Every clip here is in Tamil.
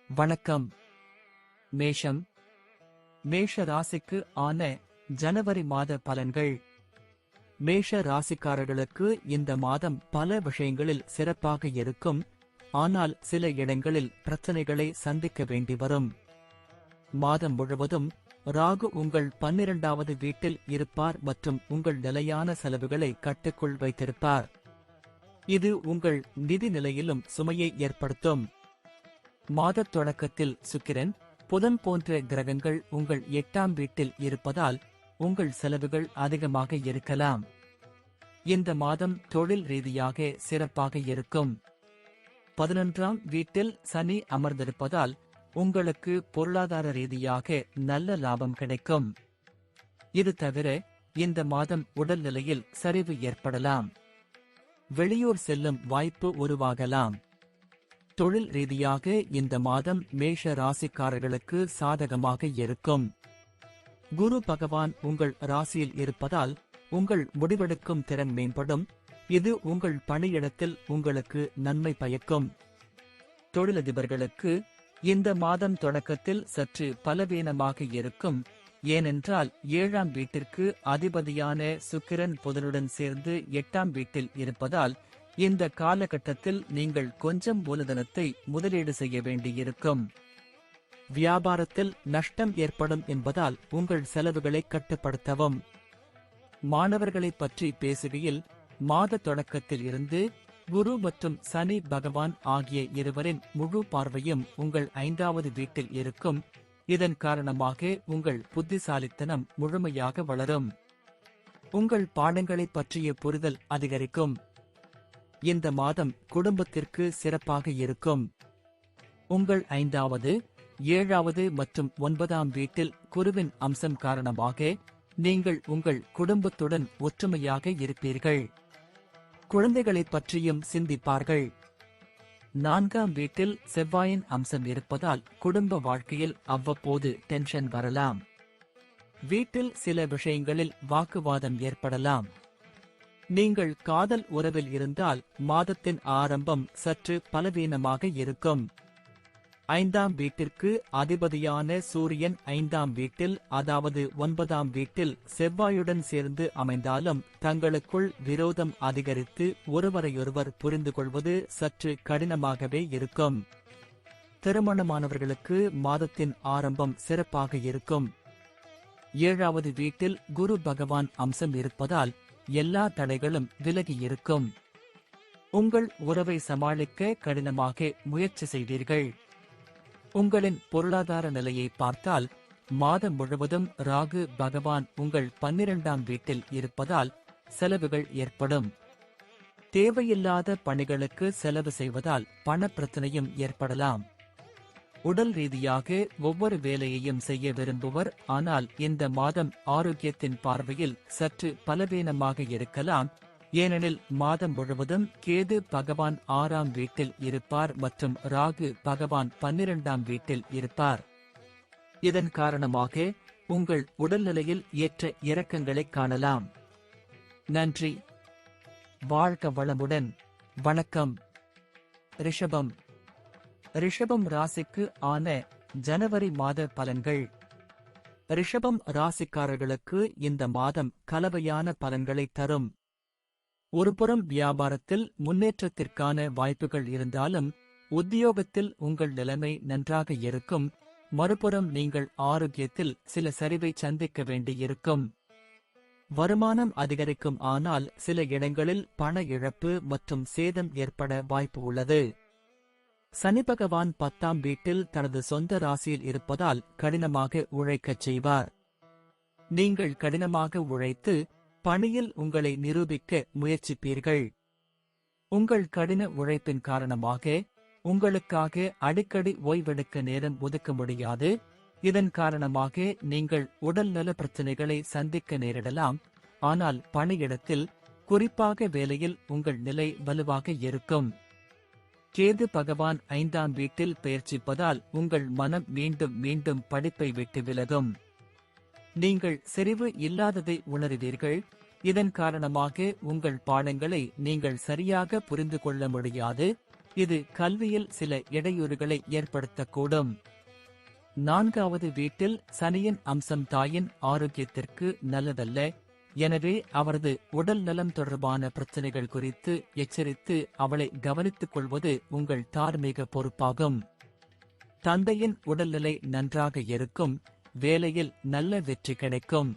வணக்கம். மேஷம். மேஷ ராசிக்கு ஆன ஜனவரி மாத பலன்கள். மேஷ ராசிக்காரர்களுக்கு இந்த மாதம் பல விஷயங்களில் சிறப்பாக இருக்கும். ஆனால் சில இடங்களில் பிரச்சனைகளை சந்திக்க வேண்டி வரும். மாதம் முழுவதும் ராகு உங்கள் 12வது வீட்டில் இருப்பார் மற்றும் உங்கள் நிலையான செலவுகளை கட்டுக்குள் வைத்திருப்பார். இது உங்கள் நிதி நிலையிலும் சுமையை ஏற்படுத்தும். மாதத் தொடக்கத்தில் சுக்கிரன், புதன் போன்ற கிரகங்கள் உங்கள் 8ஆம் வீட்டில் இருப்பதால் உங்கள் செலவுகள் அதிகமாக இருக்கலாம். இந்த மாதம் தொழில் ரீதியாக சிறப்பாக இருக்கும். 11ஆம் வீட்டில் சனி அமர்ந்திருப்பதால் உங்களுக்கு பொருளாதார ரீதியாக நல்ல லாபம் கிடைக்கும். இது தவிர இந்த மாதம் உடல்நிலையில் சரிவு ஏற்படலாம். வெளியூர் செல்லும் வாய்ப்பு உருவாகலாம். தொழில் ரீதியாக இந்த மாதம் மேஷ ராசிக்காரர்களுக்கு சாதகமாக இருக்கும். குரு பகவான் உங்கள் ராசியில் இருப்பதால் உங்கள் முடிவெடுக்கும் திறன் மேம்படும். இது உங்கள் பணியிடத்தில் உங்களுக்கு நன்மை பயக்கும். தொழிலதிபர்களுக்கு இந்த மாதம் தொடக்கத்தில் சற்று பலவீனமாக இருக்கும். ஏனென்றால் 7ஆம் வீட்டிற்கு அதிபதியான சுக்கிரன் புதனுடன் சேர்ந்து 8ஆம் வீட்டில் இருப்பதால் இந்த காலகட்டத்தில் நீங்கள் கொஞ்சம் மூலதனத்தை முதலீடு செய்ய வேண்டியிருக்கும். வியாபாரத்தில் நஷ்டம் ஏற்படும் என்பதால் உங்கள் செலவுகளை கட்டுப்படுத்தவும். மாணவர்களைப் பற்றி பேசுகையில் மாத தொடக்கத்தில் இருந்து குரு மற்றும் சனி பகவான் ஆகிய இருவரின் முழு பார்வையும் உங்கள் 5வது வீட்டில் இருக்கும். இதன் காரணமாக உங்கள் புத்திசாலித்தனம் முழுமையாக வளரும். உங்கள் பாடங்களைப் பற்றிய புரிதல் அதிகரிக்கும். இந்த மாதம் குடும்பத்திற்கு சிறப்பாக இருக்கும். உங்கள் 5வது, 7வது மற்றும் 9ஆம் வீட்டில் குருவின் அம்சம் காரணமாக நீங்கள் உங்கள் குடும்பத்துடன் ஒற்றுமையாக இருப்பீர்கள். குழந்தைகளைப் பற்றியும் சிந்திப்பார்கள். 4ஆம் வீட்டில் செவ்வாயின் அம்சம் இருப்பதால் குடும்ப வாழ்க்கையில் அவ்வப்போது டென்ஷன் வரலாம். வீட்டில் சில விஷயங்களில் வாக்குவாதம் ஏற்படலாம். நீங்கள் காதல் உறவில் இருந்தால் மாதத்தின் ஆரம்பம் சற்று பலவீனமாக இருக்கும். 5ஆம் வீட்டிற்கு அதிபதியான சூரியன் 5ஆம் வீட்டில் அதாவது 9ஆம் வீட்டில் செவ்வாயுடன் சேர்ந்து அமைந்தாலும் தங்களுக்குள் விரோதம் அதிகரித்து ஒருவரையொருவர் புரிந்து கொள்வது சற்று கடினமாகவே இருக்கும். திருமணமானவர்களுக்கு மாதத்தின் ஆரம்பம் சிறப்பாக இருக்கும். 7வது வீட்டில் குரு பகவான் அம்சம் இருப்பதால் எல்லா தடைகளும் விலகி இருக்கும். உங்கள் உறவை சமாளிக்க கடினமாக முயற்சி செய்வீர்கள். உங்களின் பொருளாதார நிலையை பார்த்தால் மாதம் முழுவதும் ராகு பகவான் உங்கள் 12ஆம் வீட்டில் இருப்பதால் செலவுகள் ஏற்படும். தேவையில்லாத பணிகளுக்கு செலவு செய்வதால் பணப்பிரச்சனையும் ஏற்படலாம். உடல் ரீதியாக ஒவ்வொரு வேலையையும் செய்ய விரும்புவர். ஆனால் இந்த மாதம் ஆரோக்கியத்தின் பார்வையில் சற்று பலவீனமாக இருக்கலாம். ஏனெனில் மாதம் முழுவதும் கேது பகவான் 6ஆம் வீட்டில் இருப்பார் மற்றும் ராகு பகவான் 12ஆம் வீட்டில் இருப்பார். இதன் காரணமாக உங்கள் உடல்நிலையில் ஏற்ற இறக்கங்களை காணலாம். நன்றி. வாழ்க வளமுடன். வணக்கம். ரிஷபம். ரிஷபம் ராசிக்கு ஆன ஜனவரி மாத பலன்கள். ரிஷபம் ராசிக்காரர்களுக்கு இந்த மாதம் கலவையான பலன்களை தரும். ஒருபுறம் வியாபாரத்தில் முன்னேற்றத்திற்கான வாய்ப்புகள் இருந்தாலும் உத்தியோகத்தில் உங்கள் நிலைமை நன்றாக இருக்கும். மறுபுறம் நீங்கள் ஆரோக்கியத்தில் சில சரிவை சந்திக்க வேண்டியிருக்கும். வருமானம் அதிகரிக்கும். ஆனால் சில இடங்களில் பண இழப்பு மற்றும் சேதம் ஏற்பட வாய்ப்பு உள்ளது. சனி பகவான் 10ஆம் வீட்டில் தனது சொந்த ராசியில் இருப்பதால் கடினமாக உழைக்கச் செய்வார். நீங்கள் கடினமாக உழைத்து பணியில் உங்களை நிரூபிக்க முயற்சிப்பீர்கள். உங்கள் கடின உழைப்பின் காரணமாக உங்களுக்காக அடிக்கடி ஓய்வெடுக்க நேரம் ஒதுக்க முடியாது. இதன் காரணமாக நீங்கள் உடல்நல பிரச்சனைகளை சந்திக்க நேரிடலாம். ஆனால் பணியிடத்தில், குறிப்பாக வேலையில் உங்கள் நிலை வலுவாக இருக்கும். கேது பகவான் 5ஆம் வீட்டில் பெயர்ச்சிப்பதால் உங்கள் மனம் மீண்டும் மீண்டும் படிப்பை விட்டு விலகும். நீங்கள் செறிவு இல்லாததை உணருவீர்கள். இதன் காரணமாக உங்கள் பாடங்களை நீங்கள் சரியாக புரிந்து கொள்ள முடியாது. இது கல்வியில் சில இடையூறுகளை ஏற்படுத்தக்கூடும். 4வது வீட்டில் சனியின் அம்சம் தாயின் ஆரோக்கியத்திற்கு நல்லதல்ல. எனவே அவரது உடல் நலம் தொடர்பான பிரச்சனைகள் குறித்து எச்சரித்து அவளை கவனித்துக் கொள்வது உங்கள் தார்மீக பொறுப்பாகும். தந்தையின் உடல்நிலை நன்றாக இருக்கும். வேலையில் நல்ல வெற்றி கிடைக்கும்.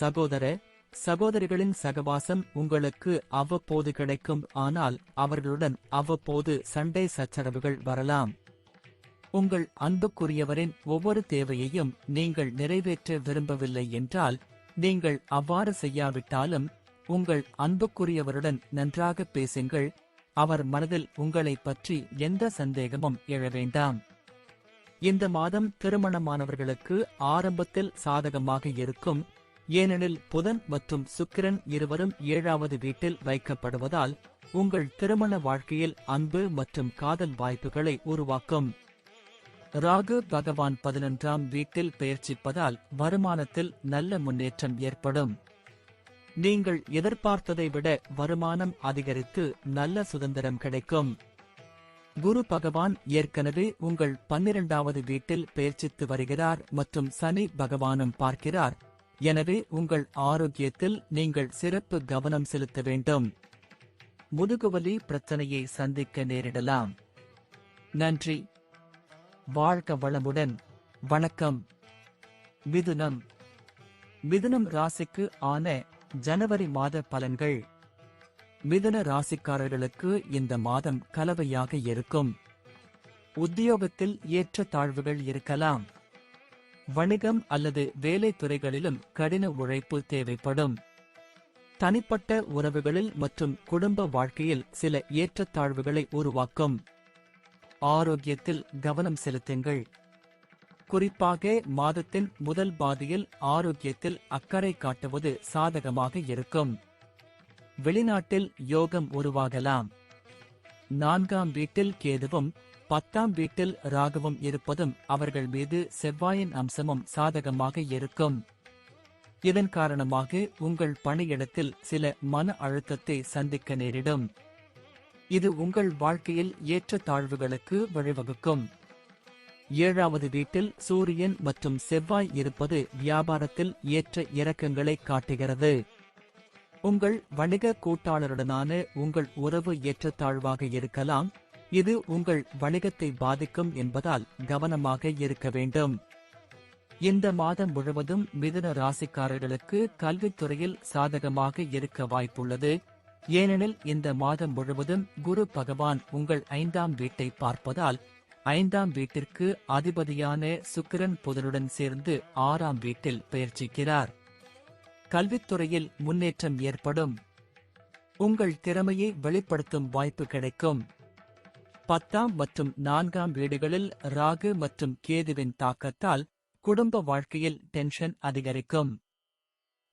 சகோதர சகோதரிகளின் சகவாசம் உங்களுக்கு அவ்வப்போது கிடைக்கும். ஆனால் அவர்களுடன் அவ்வப்போது சண்டை சச்சரவுகள் வரலாம். உங்கள் அன்புக்குரியவரின் ஒவ்வொரு தேவையையும் நீங்கள் நிறைவேற்ற விரும்பவில்லை என்றால் நீங்கள் அவ்வாறு செய்யாவிட்டாலும் உங்கள் அன்புக்குரியவருடன் நன்றாக பேசுங்கள். அவர் மனதில் உங்களைப் பற்றி எந்த சந்தேகமும் எழ வேண்டாம். இந்த மாதம் திருமணமானவர்களுக்கு ஆரம்பத்தில் சாதகமாக இருக்கும். ஏனெனில் புதன் மற்றும் சுக்கிரன் இருவரும் 7வது வீட்டில் வைக்கப்படுவதால் உங்கள் திருமண வாழ்க்கையில் அன்பு மற்றும் காதல் வாய்ப்புகளை உருவாக்கும். ராகு பகவான் 11ஆம் வீட்டில் பெயர்ச்சிப்பதால் வருமானத்தில் நல்ல முன்னேற்றம் ஏற்படும். நீங்கள் எதிர்பார்த்ததை விட வருமானம் அதிகரித்து நல்ல சுதந்திரம் கிடைக்கும். குரு பகவான் ஏற்கனவே உங்கள் 12வது வீட்டில் பெயர்ச்சித்து வருகிறார் மற்றும் சனி பகவானும் பார்க்கிறார். எனவே உங்கள் ஆரோக்கியத்தில் நீங்கள் சிறப்பு கவனம் செலுத்த வேண்டும். முதுகுவலி பிரச்சனையை சந்திக்க நேரிடலாம். நன்றி. வாழ்க வளமுடன். வணக்கம். மிதுனம். மிதுனம் ராசிக்கு ஆன ஜனவரி மாத பலன்கள். மிதுன ராசிக்காரர்களுக்கு இந்த மாதம் கலவையாக இருக்கும். உத்தியோகத்தில் ஏற்ற தாழ்வுகள் இருக்கலாம். வணிகம் அல்லது வேலை துறைகளிலும் கடின உழைப்பு தேவைப்படும். தனிப்பட்ட உறவுகளில் மற்றும் குடும்ப வாழ்க்கையில் சில ஏற்றத்தாழ்வுகளை உருவாக்கும். ஆரோக்கியத்தில் கவனம் செலுத்துங்கள். குறிப்பாக மாதத்தின் முதல் பாதியில் ஆரோக்கியத்தில் அக்கறை காட்டுவது சாதகமாக இருக்கும். வெளிநாட்டில் யோகம் உருவாகலாம். 4ஆம் வீட்டில் கேதுவும் 10ஆம் வீட்டில் ராகுவும் இருப்பதும் அவர்கள் மீது செவ்வாயின் அம்சமும் சாதகமாக இருக்கும். இதன் காரணமாக உங்கள் பணியிடத்தில் சில மன அழுத்தத்தை சந்திக்க நேரிடும். இது உங்கள் வாழ்க்கையில் ஏற்ற தாழ்வுகளுக்கு வழிவகுக்கும். 7வது வீட்டில் சூரியன் மற்றும் செவ்வாய் இருப்பது வியாபாரத்தில் ஏற்ற இறக்கங்களை காட்டுகிறது. உங்கள் வணிக கூட்டாளருடனான உங்கள் உறவு ஏற்றத்தாழ்வாக இருக்கலாம். இது உங்கள் வணிகத்தை பாதிக்கும் என்பதால் கவனமாக இருக்க வேண்டும். இந்த மாதம் முழுவதும் மிதுன ராசிக்காரர்களுக்கு கல்வித்துறையில் சாதகமாக இருக்க வாய்ப்புள்ளது. ஏனெனில் இந்த மாதம் முழுவதும் குரு பகவான் உங்கள் 5ஆம் வீட்டை பார்ப்பதால் 5ஆம் வீட்டிற்கு அதிபதியான சுக்கிரன் புதனுடன் சேர்ந்து 6ஆம் வீட்டில் பெயர்ச்சிக்கிறார். கல்வித்துறையில் முன்னேற்றம் ஏற்படும். உங்கள் திறமையை வெளிப்படுத்தும் வாய்ப்பு கிடைக்கும். 10ஆம் மற்றும் 4ஆம் வீடுகளில் ராகு மற்றும் கேதுவின் தாக்கத்தால் குடும்ப வாழ்க்கையில் டென்ஷன் அதிகரிக்கும்.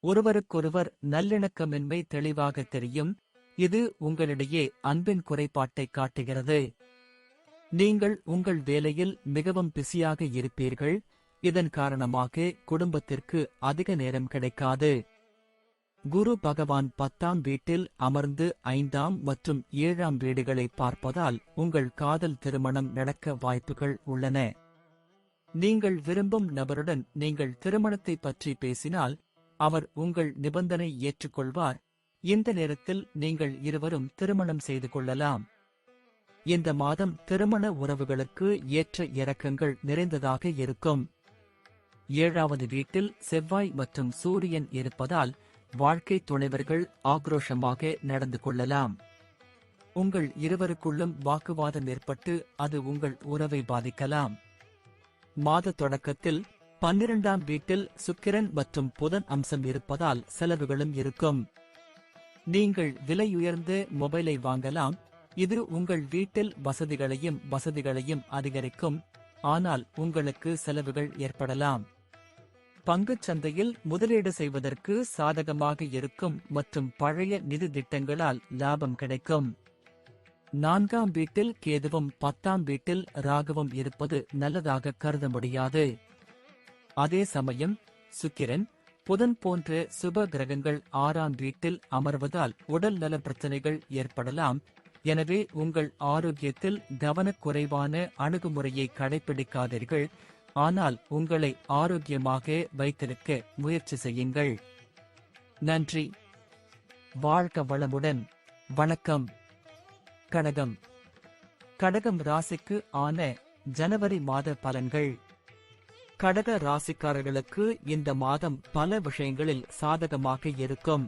ஒருவருக்கொருவர் நல்லிணக்கமின்மை தெளிவாக தெரியும். இது உங்களிடையே அன்பின் குறைபாட்டை காட்டுகிறது. நீங்கள் உங்கள் வேலையில் மிகவும் பிஸியாக இருப்பீர்கள். இதன் காரணமாக குடும்பத்திற்கு அதிக நேரம் கிடைக்காது. குரு பகவான் 10ஆம் வீட்டில் அமர்ந்து 5ஆம் மற்றும் 7ஆம் வீடுகளை பார்ப்பதால் உங்கள் காதல் திருமணம் நடக்க வாய்ப்புகள் உள்ளன. நீங்கள் விரும்பும் நபருடன் நீங்கள் திருமணத்தை பற்றி பேசினால் அவர் உங்கள் நிபந்தனை ஏற்றுக்கொள்வார். இந்த நேரத்தில் நீங்கள் இருவரும் திருமணம் செய்து கொள்ளலாம். இந்த மாதம் திருமண உறவுகளுக்கு ஏற்ற இறக்கங்கள் நிறைந்ததாக இருக்கும். 7வது வீட்டில் செவ்வாய் மற்றும் சூரியன் இருப்பதால் வாழ்க்கை துணைவர்கள் ஆக்ரோஷமாக நடந்து கொள்ளலாம். உங்கள் இருவருக்குள்ளும் வாக்குவாதம் ஏற்பட்டு அது உங்கள் உறவை பாதிக்கலாம். மாத தொடக்கத்தில் 12ஆம் வீட்டில் சுக்கிரன் மற்றும் புதன் அம்சம் இருப்பதால் செலவுகளும் இருக்கும். நீங்கள் விலையுயர்ந்த மொபைலை வாங்கலாம். இது உங்கள் வீட்டில் வசதிகளையும் அதிகரிக்கும். ஆனால் உங்களுக்கு செலவுகள் ஏற்படலாம். பங்குச் சந்தையில் முதலீடு செய்வதற்கு சாதகமாக இருக்கும் மற்றும் பழைய நிதி திட்டங்களால் லாபம் கிடைக்கும். 4ஆம் வீட்டில் கேதுவும் 10ஆம் வீட்டில் ராகுவும் இருப்பது நல்லதாக கருத முடியாது. அதே சமயம் சுக்கிரன் புதன் போன்ற சுப கிரகங்கள் 6ஆம் வீட்டில் அமர்வதால் உடல் நல பிரச்சனைகள் ஏற்படலாம். எனவே உங்கள் ஆரோக்கியத்தில் கவனக்குறைவான அணுகுமுறையை கடைபிடிக்காதீர்கள், ஆனால் உங்களை ஆரோக்கியமாக வைத்திருக்க முயற்சி செய்யுங்கள். நன்றி. வாழ்க வளமுடன். வணக்கம். கடகம். கடகம் ராசிக்கு ஆன ஜனவரி மாத பலன்கள். கடக ராசிக்காரர்களுக்கு இந்த மாதம் பல விஷயங்களில் சாதகமாக இருக்கும்.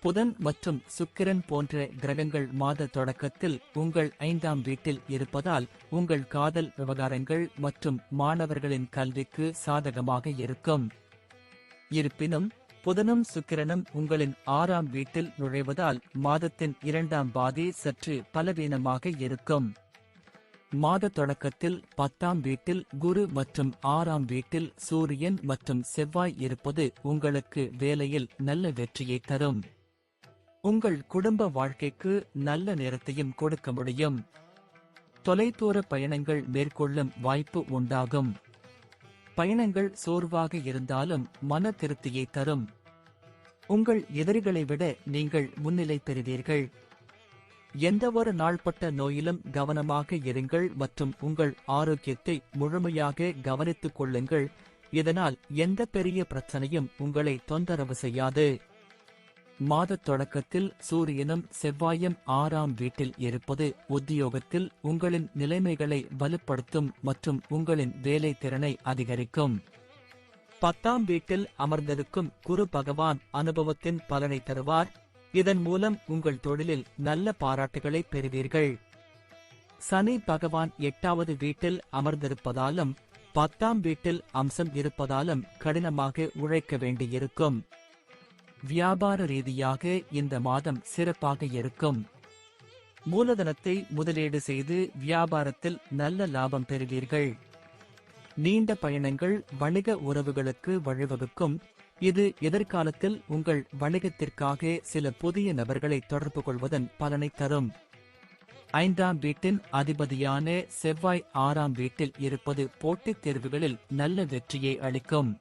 புதன் மற்றும் சுக்கிரன் போன்ற கிரகங்கள் மாத தொடக்கத்தில் உங்கள் 5ஆம் வீட்டில் இருப்பதால் உங்கள் காதல் விவகாரங்கள் மற்றும் மாணவர்களின் கல்விக்கு சாதகமாக இருக்கும். இருப்பினும் புதனும் சுக்கிரனும் உங்களின் 6ஆம் வீட்டில் நுழைவதால் மாதத்தின் 2ஆம் பாதி சற்று பலவீனமாக இருக்கும். மாத தொடக்கத்தில் 10ஆம் வீட்டில் குரு மற்றும் 6ஆம் வீட்டில் சூரியன் மற்றும் செவ்வாய் இருப்பது உங்களுக்கு வேலையில் நல்ல வெற்றியை தரும். உங்கள் குடும்ப வாழ்க்கைக்கு நல்ல நேரத்தையும் கொடுக்க முடியும். தொலைதூர பயணங்கள் மேற்கொள்ளும் வாய்ப்பு உண்டாகும். பயணங்கள் சோர்வாக இருந்தாலும் மன திருப்தியை தரும். உங்கள் எதிரிகளை விட நீங்கள் முன்னிலை பெறுவீர்கள். எந்தவொரு நாள்பட்ட நோயிலும் கவனமாக இருங்கள் மற்றும் உங்கள் ஆரோக்கியத்தை முழுமையாக கவனித்துக் கொள்ளுங்கள். இதனால் எந்த பெரிய பிரச்சனையும் உங்களை தொந்தரவு செய்யாது. மாத தொடக்கத்தில் சூரியனும் செவ்வாயும் 6ஆம் வீட்டில் இருப்பது உத்தியோகத்தில் உங்களின் நிலைமைகளை வலுப்படுத்தும் மற்றும் உங்களின் வேலை திறனை அதிகரிக்கும். 10ஆம் வீட்டில் அமர்ந்திருக்கும் குரு பகவான் அனுபவத்தின் பலனை தருவார். இதன் மூலம் உங்கள் தொழிலில் நல்ல பாராட்டுகளை பெறுவீர்கள். சனி பகவான் 8வது வீட்டில் அமர்ந்திருப்பதாலும் 10ஆம் வீட்டில் அம்சம் இருப்பதாலும் கடினமாக உழைக்க வேண்டியிருக்கும். வியாபார ரீதியாக இந்த மாதம் சிறப்பாக இருக்கும். மூலதனத்தை முதலீடு செய்து வியாபாரத்தில் நல்ல லாபம் பெறுவீர்கள். நீண்ட பயணங்கள் வணிக உறவுகளுக்கு வழிவகுக்கும். இது எதிர்காலத்தில் உங்கள் வணிகத்திற்காக சில புதிய நபர்களை தொடர்பு கொள்வதன் பலனை தரும். 5ஆம் வீட்டின் அதிபதியான செவ்வாய் 6ஆம் வீட்டில் இருப்பது போட்டித் தேர்வுகளில் நல்ல வெற்றியை அளிக்கும்.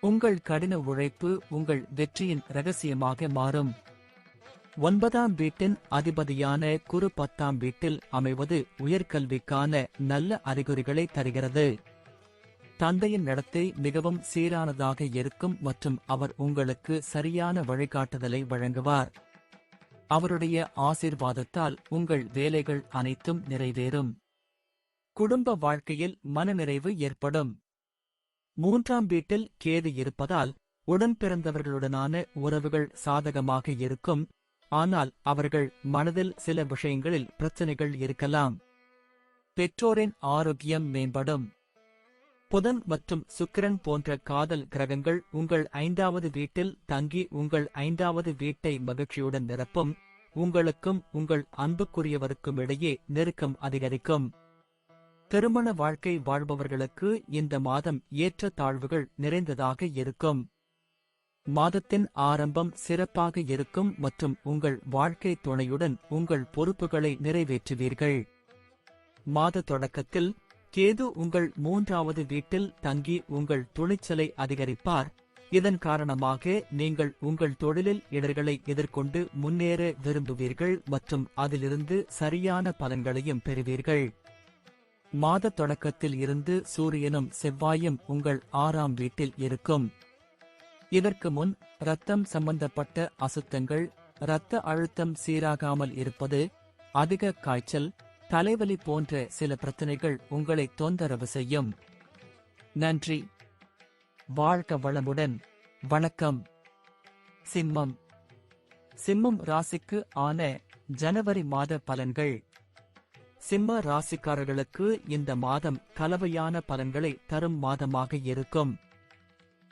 உங்கள் கடின உழைப்பு உங்கள் வெற்றியின் இரகசியமாக மாறும். 9ஆம் வீட்டின் அதிபதியான குரு 10ஆம் வீட்டில் அமைவது உயர்கல்விக்கான நல்ல அறிகுறிகளை தருகிறது. தந்தையின் நடத்தை மிகவும் சீரானதாக இருக்கும் மற்றும் அவர் உங்களுக்கு சரியான வழிகாட்டுதலை வழங்குவார். அவருடைய ஆசீர்வாதத்தால் உங்கள் வேலைகள் அனைத்தும் நிறைவேறும். குடும்ப வாழ்க்கையில் மனநிறைவு ஏற்படும். 3ஆம் வீட்டில் கேது இருப்பதால் உடன் பிறந்தவர்களுடனான உறவுகள் சாதகமாக இருக்கும். ஆனால் அவர்கள் மனதில் சில விஷயங்களில் பிரச்சனைகள் இருக்கலாம். பெற்றோரின் ஆரோக்கியம் மேம்படும். புதன் மற்றும் சுக்கிரன் போன்ற காதல் கிரகங்கள் உங்கள் 5வது வீட்டில் தங்கி உங்கள் 5வது வீட்டை மகிழ்ச்சியுடன் நிரப்பும். உங்களுக்கும் உங்கள் அன்புக்குரியவருக்கும் இடையே நெருக்கம் அதிகரிக்கும். திருமண வாழ்க்கை வாழ்பவர்களுக்கு இந்த மாதம் ஏற்ற தாழ்வுகள் நிறைந்ததாக இருக்கும். மாதத்தின் ஆரம்பம் சிறப்பாக இருக்கும் மற்றும் உங்கள் வாழ்க்கை துணையுடன் உங்கள் பொறுப்புகளை நிறைவேற்றுவீர்கள். மாத தொடக்கத்தில் கேது உங்கள் 3வது வீட்டில் தங்கி உங்கள் துணிச்சலை அதிகரிப்பார். இதன் காரணமாக நீங்கள் உங்கள் தொழிலில் இடர்களை எதிர்கொண்டு முன்னேற விரும்புவீர்கள் மற்றும் அதிலிருந்து சரியான பலன்களையும் பெறுவீர்கள். மாத தொடக்கத்தில் இருந்து சூரியனும் செவ்வாயும் உங்கள் 6ஆம் வீட்டில் இருக்கும். இதற்கு முன் இரத்தம் சம்பந்தப்பட்ட அசுத்தங்கள், இரத்த அழுத்தம் சீராகாமல் இருப்பது, அதிக காய்ச்சல், தலைவலி போன்ற சில பிரச்சனைகள் உங்களை தொந்தரவு செய்யும். நன்றி. வாழ்க வளமுடன். வணக்கம். சிம்மம். சிம்மம் ராசிக்கு ஆன ஜனவரி மாத பலன்கள். சிம்ம ராசிக்காரர்களுக்கு இந்த மாதம் கலவையான பலன்களை தரும் மாதமாக இருக்கும்.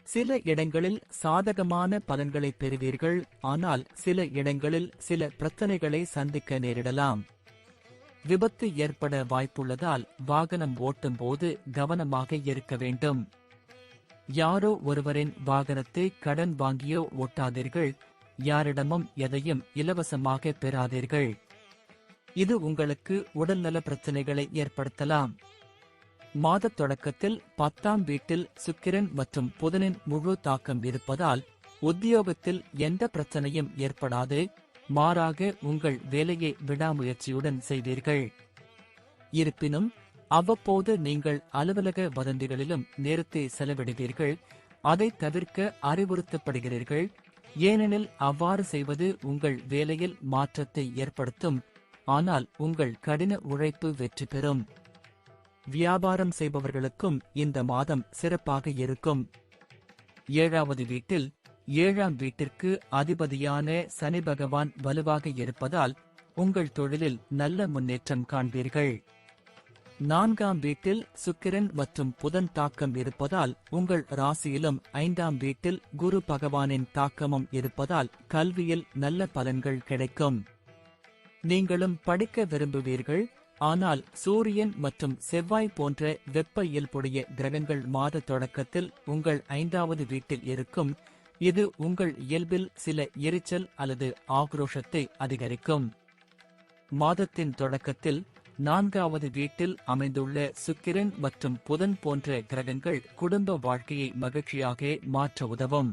சில இடங்களில் சாதகமான பலன்களை பெறுவீர்கள், ஆனால் சில இடங்களில் சில பிரச்சனைகளை சந்திக்க நேரிடலாம். விபத்து ஏற்பட வாய்ப்புள்ளதால் வாகனம் ஓட்டும் போது கவனமாக இருக்க வேண்டும். யாரோ ஒருவரின் வாகனத்தை கடன் வாங்கியோ ஓட்டாதீர்கள். யாரிடமும் எதையும் இலவசமாக பெறாதீர்கள். இது உங்களுக்கு உடல்நல பிரச்சனைகளை ஏற்படுத்தலாம். மாத தொடக்கத்தில் 10ஆம் வீட்டில் சுக்கிரன் மற்றும் புதனின் முழு தாக்கம் இருப்பதால் உத்தியோகத்தில் எந்த பிரச்சனையும் ஏற்படாது. மாறாக உங்கள் வேலையை விடாமுயற்சியுடன் செய்வீர்கள். இருப்பினும் அவ்வப்போது நீங்கள் அலுவலக வதந்திகளிலும் நேரத்தை செலவிடுவீர்கள். அதை தவிர்க்க அறிவுறுத்தப்படுகிறீர்கள், ஏனெனில் அவ்வாறு செய்வது உங்கள் வேலையில் மாற்றத்தை ஏற்படுத்தும். ஆனால் உங்கள் கடின உழைப்பு வெற்றி பெறும். வியாபாரம் செய்பவர்களுக்கும் இந்த மாதம் சிறப்பாக இருக்கும். 7வது வீட்டில் 7ஆம் வீட்டிற்கு அதிபதியான சனி பகவான் வலுவாக இருப்பதால் உங்கள் தொழிலில் நல்ல முன்னேற்றம் காண்பீர்கள். 4ஆம் வீட்டில் சுக்கிரன் மற்றும் புதன் தாக்கம் இருப்பதால் உங்கள் ராசியிலும் 5ஆம் வீட்டில் குரு பகவானின் தாக்கமும் இருப்பதால் கல்வியில் நல்ல பலன்கள் கிடைக்கும். நீங்களும் படிக்க விரும்புவீர்கள். ஆனால் சூரியன் மற்றும் செவ்வாய் போன்ற வெப்ப இயல்புடைய கிரகங்கள் மாத தொடக்கத்தில் உங்கள் 5வது வீட்டில் இருக்கும். இது உங்கள் இயல்பில் சில எரிச்சல் அல்லது ஆக்ரோஷத்தை அதிகரிக்கும். மாதத்தின் தொடக்கத்தில் 4வது வீட்டில் அமைந்துள்ள சுக்கிரன் மற்றும் புதன் போன்ற கிரகங்கள் குடும்ப வாழ்க்கையை மகிழ்ச்சியாக மாற்ற உதவும்.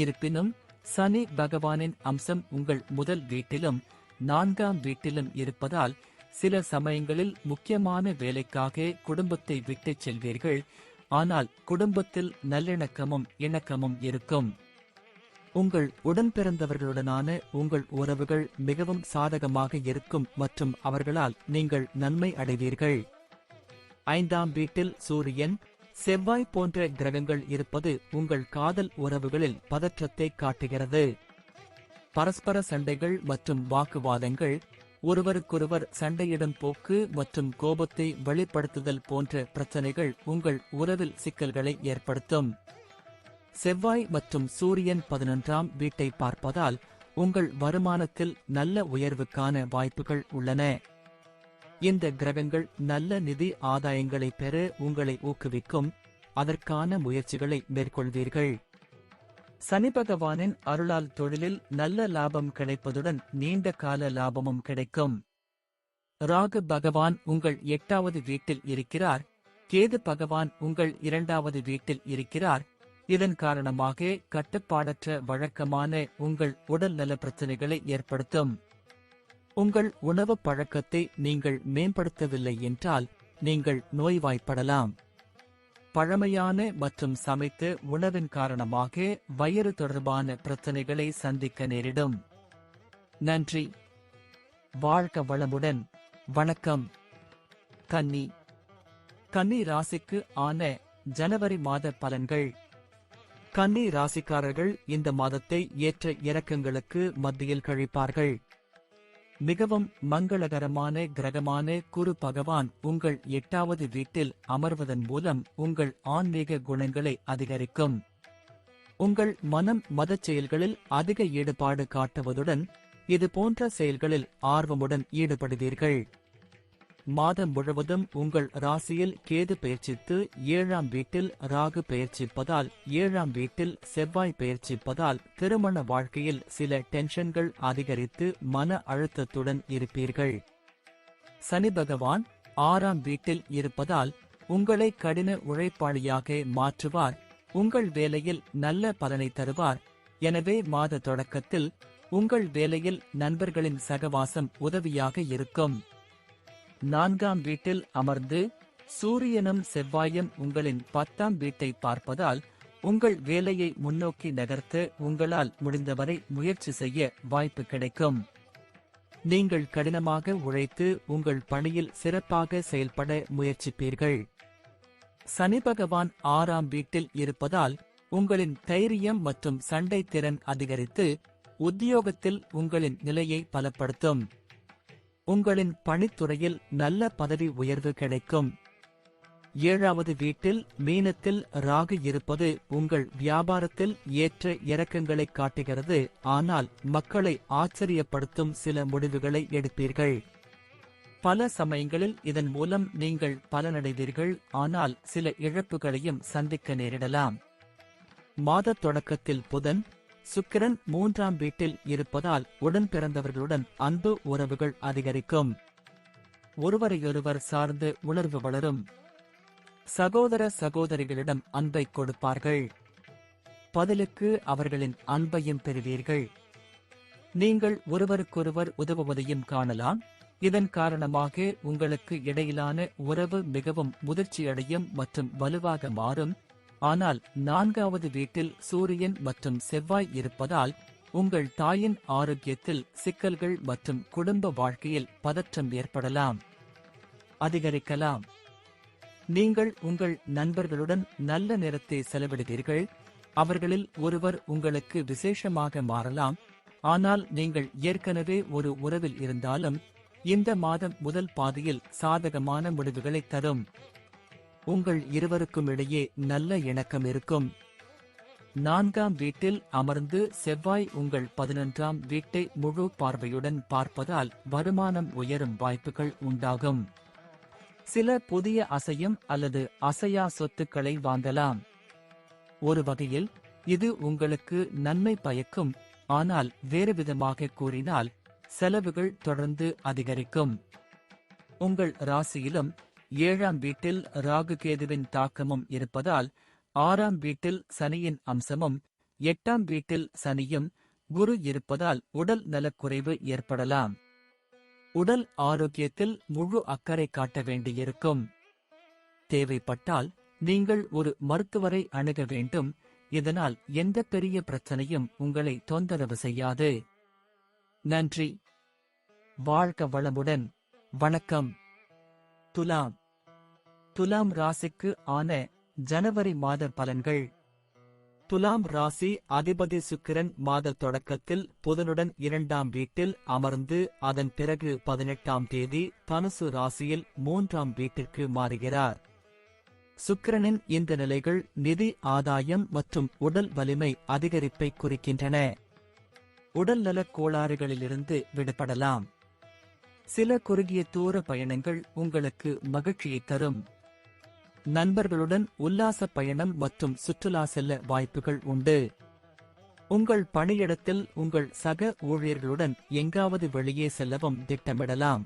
இருப்பினும் சனி பகவானின் அம்சம் உங்கள் முதல் வீட்டிலும் 4ஆம் வீட்டிலும் இருப்பதால் சில சமயங்களில் முக்கியமான வேலைக்காக குடும்பத்தை விட்டுச் செல்வீர்கள். ஆனால் குடும்பத்தில் நல்லிணக்கமும் இணக்கமும் இருக்கும். உங்கள் உடன்பிறந்தவர்களுடனான உங்கள் உறவுகள் மிகவும் சாதகமாக இருக்கும் மற்றும் அவர்களால் நீங்கள் நன்மை அடைவீர்கள். 5ஆம் வீட்டில் சூரியன், செவ்வாய் போன்ற கிரகங்கள் இருப்பது உங்கள் காதல் உறவுகளில் பதற்றத்தை காட்டுகிறது. பரஸ்பர சண்டைகள் மற்றும் வாக்குவாதங்கள், ஒருவருக்கொருவர் சண்டையிடும் போக்கு மற்றும் கோபத்தை வெளிப்படுத்துதல் போன்ற பிரச்சனைகள் உங்கள் உறவில் சிக்கல்களை ஏற்படுத்தும். செவ்வாய் மற்றும் சூரியன் 11ஆம் வீட்டை பார்ப்பதால் உங்கள் வருமானத்தில் நல்ல உயர்வுக்கான வாய்ப்புகள் உள்ளன. இந்த கிரகங்கள் நல்ல நிதி ஆதாயங்களை பெற உங்களை ஊக்குவிக்கும். அதற்கான முயற்சிகளை மேற்கொள்வீர்கள். சனி பகவானின் அருளால் தொழிலில் நல்ல லாபம் கிடைப்பதுடன் நீண்ட கால லாபமும் கிடைக்கும். ராகு பகவான் உங்கள் 8வது வீட்டில் இருக்கிறார். கேது பகவான் உங்கள் 2வது வீட்டில் இருக்கிறார். இதன் காரணமாக கட்டுப்பாடற்ற வழக்கமான உங்கள் உடல் நல பிரச்சனைகளை ஏற்படுத்தும். உங்கள் உணவு பழக்கத்தை நீங்கள் மேம்படுத்தவில்லை என்றால் நீங்கள் நோய்வாய்ப்படலாம். பழமையான மற்றும் சமைத்த உணவின் காரணமாக வயிறு தொடர்பான பிரச்சனைகளை சந்திக்க நேரிடும். நன்றி. வாழ்க வளமுடன். வணக்கம். கன்னி. கன்னி ராசிக்கு ஆன ஜனவரி மாத பலன்கள். கன்னி ராசிக்காரர்கள் இந்த மாதத்தை ஏற்ற இறக்கங்களுக்கு மத்தியில் கழிப்பார்கள். மிகவும் மங்களகரமான கிரகமான குரு பகவான் உங்கள் 8வது வீட்டில் அமர்வதன் மூலம் உங்கள் ஆன்மீக குணங்களை அதிகரிக்கும். உங்கள் மனம் மதச் செயல்களில் அதிக ஈடுபாடு காட்டுவதுடன் இது போன்ற செயல்களில் ஆர்வமுடன் ஈடுபடுவீர்கள். மாதம் முழுவதும் உங்கள் ராசியில் கேது பெயர்ச்சித்து 7ஆம் வீட்டில் ராகு பெயர்ச்சிப்பதால் 7ஆம் வீட்டில் செவ்வாய் பெயர்ச்சிப்பதால் திருமண வாழ்க்கையில் சில டென்ஷன்கள் அதிகரித்து மன அழுத்தத்துடன் இருப்பீர்கள். சனி பகவான் 6ஆம் வீட்டில் இருப்பதால் உங்களை கடின உழைப்பாளியாக மாற்றுவார். உங்கள் வேலையில் நல்ல பலனை தருவார். எனவே மாத தொடக்கத்தில் உங்கள் வேலையில் நண்பர்களின் சகவாசம் உதவியாக இருக்கும். 4ஆம் வீட்டில் அமர்ந்து சூரியனும் செவ்வாயும் உங்களின் 10ஆம் வீட்டை பார்ப்பதால் உங்கள் வேலையை முன்னோக்கி நகர்த்த உங்களால் முடிந்தவரை முயற்சி செய்ய வாய்ப்பு கிடைக்கும். நீங்கள் கடினமாக உழைத்து உங்கள் பணியில் சிறப்பாக செயல்பட முயற்சிப்பீர்கள். சனி பகவான் 6ஆம் வீட்டில் இருப்பதால் உங்களின் தைரியம் மற்றும் சண்டை திறன் அதிகரித்து உத்தியோகத்தில் உங்களின் நிலையை பலப்படுத்தும். உங்களின் பணித்துறையில் நல்ல பதவி உயர்வு கிடைக்கும். 7வது வீட்டில் மீனத்தில் ராகு இருப்பது உங்கள் வியாபாரத்தில் ஏற்ற இறக்கங்களை காட்டுகிறது. ஆனால் மக்களை ஆச்சரியப்படுத்தும் சில முடிவுகளை எடுப்பீர்கள். பல சமயங்களில் இதன் மூலம் நீங்கள் பலனடைவீர்கள். ஆனால் சில இழப்புகளையும் சந்திக்க நேரிடலாம். மாத தொடக்கத்தில் புதன், சுக்கிரன் 3ஆம் வீட்டில் இருப்பதால் உடன் பிறந்தவர்களுடன் அன்பு உறவுகள் அதிகரிக்கும். ஒருவரையொருவர் சார்ந்து உணர்வு வளரும். சகோதர சகோதரிகளிடம் அன்பை கொடுப்பார்கள். பதிலுக்கு அவர்களின் அன்பையும் பெறுவீர்கள். நீங்கள் ஒருவருக்கொருவர் உதவுவதையும் காணலாம். இதன் காரணமாக உங்களுக்கு இடையிலான உறவு மிகவும் முதிர்ச்சியடையும் மற்றும் வலுவாக மாறும். ஆனால் 4வது வீட்டில் சூரியன் மற்றும் செவ்வாய் இருப்பதால் உங்கள் தாயின் ஆரோக்கியத்தில் சிக்கல்கள் மற்றும் குடும்ப வாழ்க்கையில் பதற்றம் ஏற்படலாம், அதிகரிக்கலாம். நீங்கள் உங்கள் நண்பர்களுடன் நல்ல நேரத்தை செலவிடுவீர்கள். அவர்களில் ஒருவர் உங்களுக்கு விசேஷமாக மாறலாம். ஆனால் நீங்கள் ஏற்கனவே ஒரு உறவில் இருந்தாலும் இந்த மாதம் முதல் பாதியில் சாதகமான முடிவுகளை தரும். உங்கள் இருவருக்கும் இடையே நல்ல இணக்கம் இருக்கும். 4ஆம் வீட்டில் அமர்ந்து செவ்வாய் உங்கள் 11ஆம் வீட்டை முழு பார்வையுடன் பார்ப்பதால் வருமானம் உயரும் வாய்ப்புகள் உண்டாகும். சில புதிய அசையும் அல்லது அசையா சொத்துக்களை வாங்கலாம். ஒரு வகையில் இது உங்களுக்கு நன்மை பயக்கும். ஆனால் வேறுவிதமாக கூறினால் செலவுகள் தொடர்ந்து அதிகரிக்கும். உங்கள் ராசியிலும் 7ஆம் வீட்டில் ராகு கேதுவின் தாக்கமும் இருப்பதால் 6ஆம் வீட்டில் சனியின் அம்சமும் 8ஆம் வீட்டில் சனியும் குரு இருப்பதால் உடல் நலக்குறைவு ஏற்படலாம். உடல் ஆரோக்கியத்தில் முழு அக்கறை காட்ட வேண்டியிருக்கும். தேவைப்பட்டால் நீங்கள் ஒரு மருத்துவரை அணுக வேண்டும். இதனால் எந்த பெரிய பிரச்சனையும் உங்களை தொந்தரவு செய்யாது. நன்றி. வாழ்க வளமுடன். வணக்கம். துலாம். துலாம் ராசிக்கு ஆன ஜனவரி மாத பலன்கள். துலாம் ராசி அதிபதி சுக்கிரன் மாத தொடக்கத்தில் புதனுடன் 2ஆம் வீட்டில் அமர்ந்து அதன் பிறகு 18ஆம் தேதி தனுசு ராசியில் 3ஆம் வீட்டிற்கு மாறுகிறார். சுக்கிரனின் இந்த நிலைகள் நிதி ஆதாயம் மற்றும் உடல் வலிமை அதிகரிப்பை குறிக்கின்றன. உடல்நலக் கோளாறுகளிலிருந்து விடுபடலாம். சில குறுகிய தூர பயணங்கள் உங்களுக்கு மகிழ்ச்சியை தரும். நண்பர்களுடன் உல்லாச பயணம் மற்றும் சுற்றுலா செல்ல வாய்ப்புகள் உண்டு. உங்கள் பணியிடத்தில் உங்கள் சக ஊழியர்களுடன் எங்காவது வெளியே செல்லவும் திட்டமிடலாம்.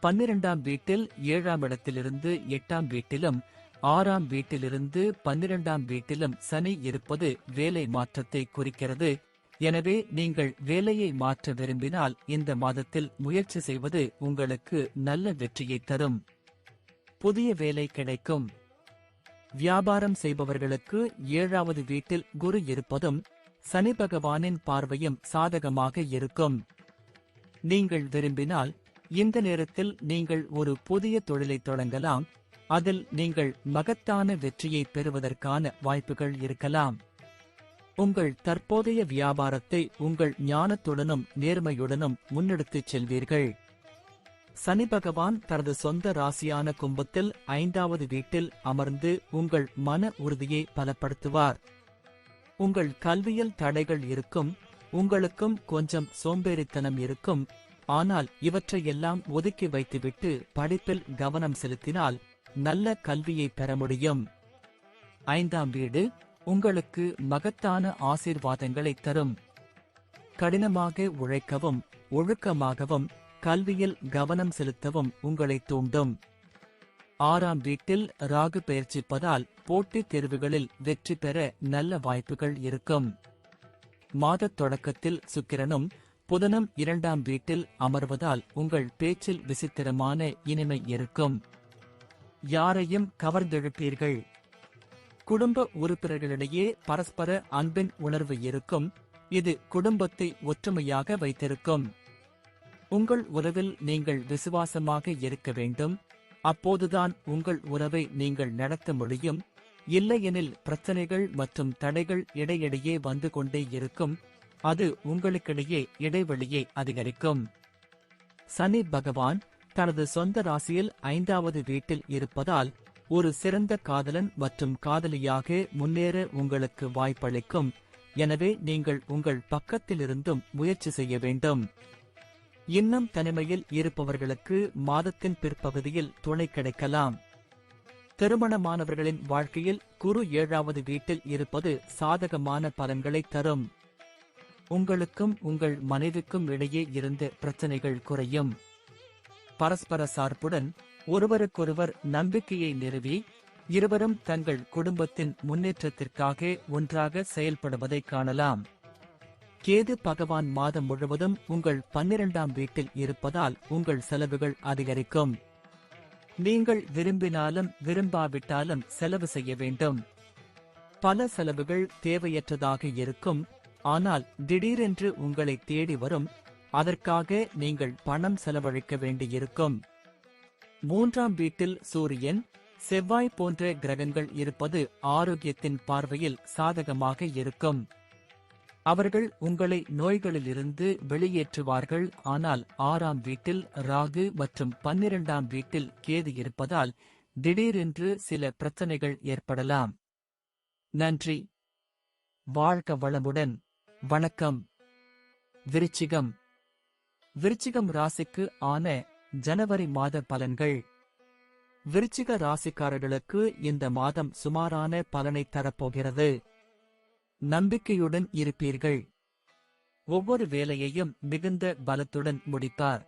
12ஆம் வீட்டில் 7ஆம் இடத்திலிருந்து 8ஆம் வீட்டிலும் 6ஆம் வீட்டிலிருந்து 12ஆம் வீட்டிலும் சனி இருப்பது வேலை மாற்றத்தை குறிக்கிறது. எனவே நீங்கள் வேலையை மாற்ற விரும்பினால் இந்த மாதத்தில் முயற்சி செய்வது உங்களுக்கு நல்ல வெற்றியை தரும். புதிய வேலை கிடைக்கும். வியாபாரம் செய்பவர்களுக்கு 7வது வீட்டில் குரு இருப்பதும் சனி பகவானின் பார்வையும் சாதகமாக இருக்கும். நீங்கள் விரும்பினால் இந்த நேரத்தில் நீங்கள் ஒரு புதிய தொழிலை தொடங்கலாம். அதில் நீங்கள் மகத்தான வெற்றியை பெறுவதற்கான வாய்ப்புகள் இருக்கலாம். உங்கள் தற்போதைய வியாபாரத்தை உங்கள் ஞானத்துடனும் நேர்மையுடனும் முன்னெடுத்துச் செல்வீர்கள். சனி பகவான் தனது சொந்த ராசியான கும்பத்தில் 5வது வீட்டில் அமர்ந்து உங்கள் மன உறுதியை பலப்படுத்துவார். உங்கள் கல்வியில் தடைகள் இருக்கும். உங்களுக்கும் கொஞ்சம் சோம்பேறித்தனம் இருக்கும். ஆனால் இவற்றையெல்லாம் ஒதுக்கி வைத்துவிட்டு படிப்பில் கவனம் செலுத்தினால் நல்ல கல்வியை பெற முடியும். 5ஆம் வீடு உங்களுக்கு மகத்தான ஆசீர்வாதங்களை தரும். கடினமாக உழைக்கவும் ஒழுக்கமாகவும் கல்வியில் கவனம் செலுத்தவும் உங்களை தூண்டும். 6ஆம் வீட்டில் ராகு பெயர்ச்சிப்பதால் போட்டித் தேர்வுகளில் வெற்றி பெற நல்ல வாய்ப்புகள் இருக்கும். மாதத் தொடக்கத்தில் சுக்கிரனும் புதனும் 2ஆம் வீட்டில் அமர்வதால் உங்கள் பேச்சில் விசித்திரமான இனிமை இருக்கும். யாரையும் கவர்ந்தெழுப்பீர்கள். குடும்ப உறுப்பினர்களிடையே பரஸ்பர அன்பின் உணர்வு இருக்கும். இது குடும்பத்தை ஒற்றுமையாக வைத்திருக்கும். உங்கள் உறவில் நீங்கள் விசுவாசமாக இருக்க வேண்டும். அப்போதுதான் உங்கள் உறவை நீங்கள் நடத்த முடியும். இல்லையெனில் பிரச்சனைகள் மற்றும் தடைகள் இடையிடையே வந்து கொண்டே இருக்கும். அது உங்களுக்கிடையே இடைவெளியை அதிகரிக்கும். சனி பகவான் தனது சொந்த ராசியில் 5வது வீட்டில் இருப்பதால் ஒரு சிறந்த காதலன் மற்றும் காதலியாக முன்னேற உங்களுக்கு வாய்ப்பளிக்கும். எனவே நீங்கள் உங்கள் பக்கத்திலிருந்தும் முயற்சி செய்ய வேண்டும். இன்னும் தனிமையில் இருப்பவர்களுக்கு மாதத்தின் பிற்பகுதியில் துணை கிடைக்கலாம். திருமணமானவர்களின் வாழ்க்கையில் குரு 7வது வீட்டில் இருப்பது சாதகமான பலன்களை தரும். உங்களுக்கும் உங்கள் மனைவிக்கும் இடையே இருந்த பிரச்சனைகள் குறையும். பரஸ்பர சார்புடன் ஒருவருக்கொருவர் நம்பிக்கையை நிறுவி இருவரும் தங்கள் குடும்பத்தின் முன்னேற்றத்திற்காக ஒன்றாக செயல்படுவதை காணலாம். கேது பகவான் மாதம் முழுவதும் உங்கள் 12ஆம் வீட்டில் இருப்பதால் உங்கள் செலவுகள் அதிகரிக்கும். நீங்கள் விரும்பினாலும் விரும்பாவிட்டாலும் செலவு செய்ய வேண்டும். பல செலவுகள் தேவையற்றதாக இருக்கும், ஆனால் திடீரென்று உங்களை தேடி வரும். அதற்காக நீங்கள் பணம் செலவழிக்க வேண்டியிருக்கும். 3ஆம் வீட்டில் சூரியன், செவ்வாய் போன்ற கிரகங்கள் இருப்பது ஆரோக்கியத்தின் பார்வையில் சாதகமாக இருக்கும். அவர்கள் உங்களை நோய்களிலிருந்து வெளியேற்றுவார்கள். ஆனால் 6ஆம் வீட்டில் ராகு மற்றும் 12ஆம் வீட்டில் கேது இருப்பதால் திடீரென்று சில பிரச்சனைகள் ஏற்படலாம். நன்றி. வாழ்க வளமுடன். வணக்கம். விருச்சிகம். விருச்சிகம் ராசிக்கு ஆன ஜனவரி மாத பலன்கள். விருச்சிக ராசிக்காரர்களுக்கு இந்த மாதம் சுமாரான பலனை தரப்போகிறது. நம்பிக்கையுடன் இருப்பீர்கள். ஒவ்வொரு வேலையையும் மிகுந்த பலத்துடன் முடிப்பார்.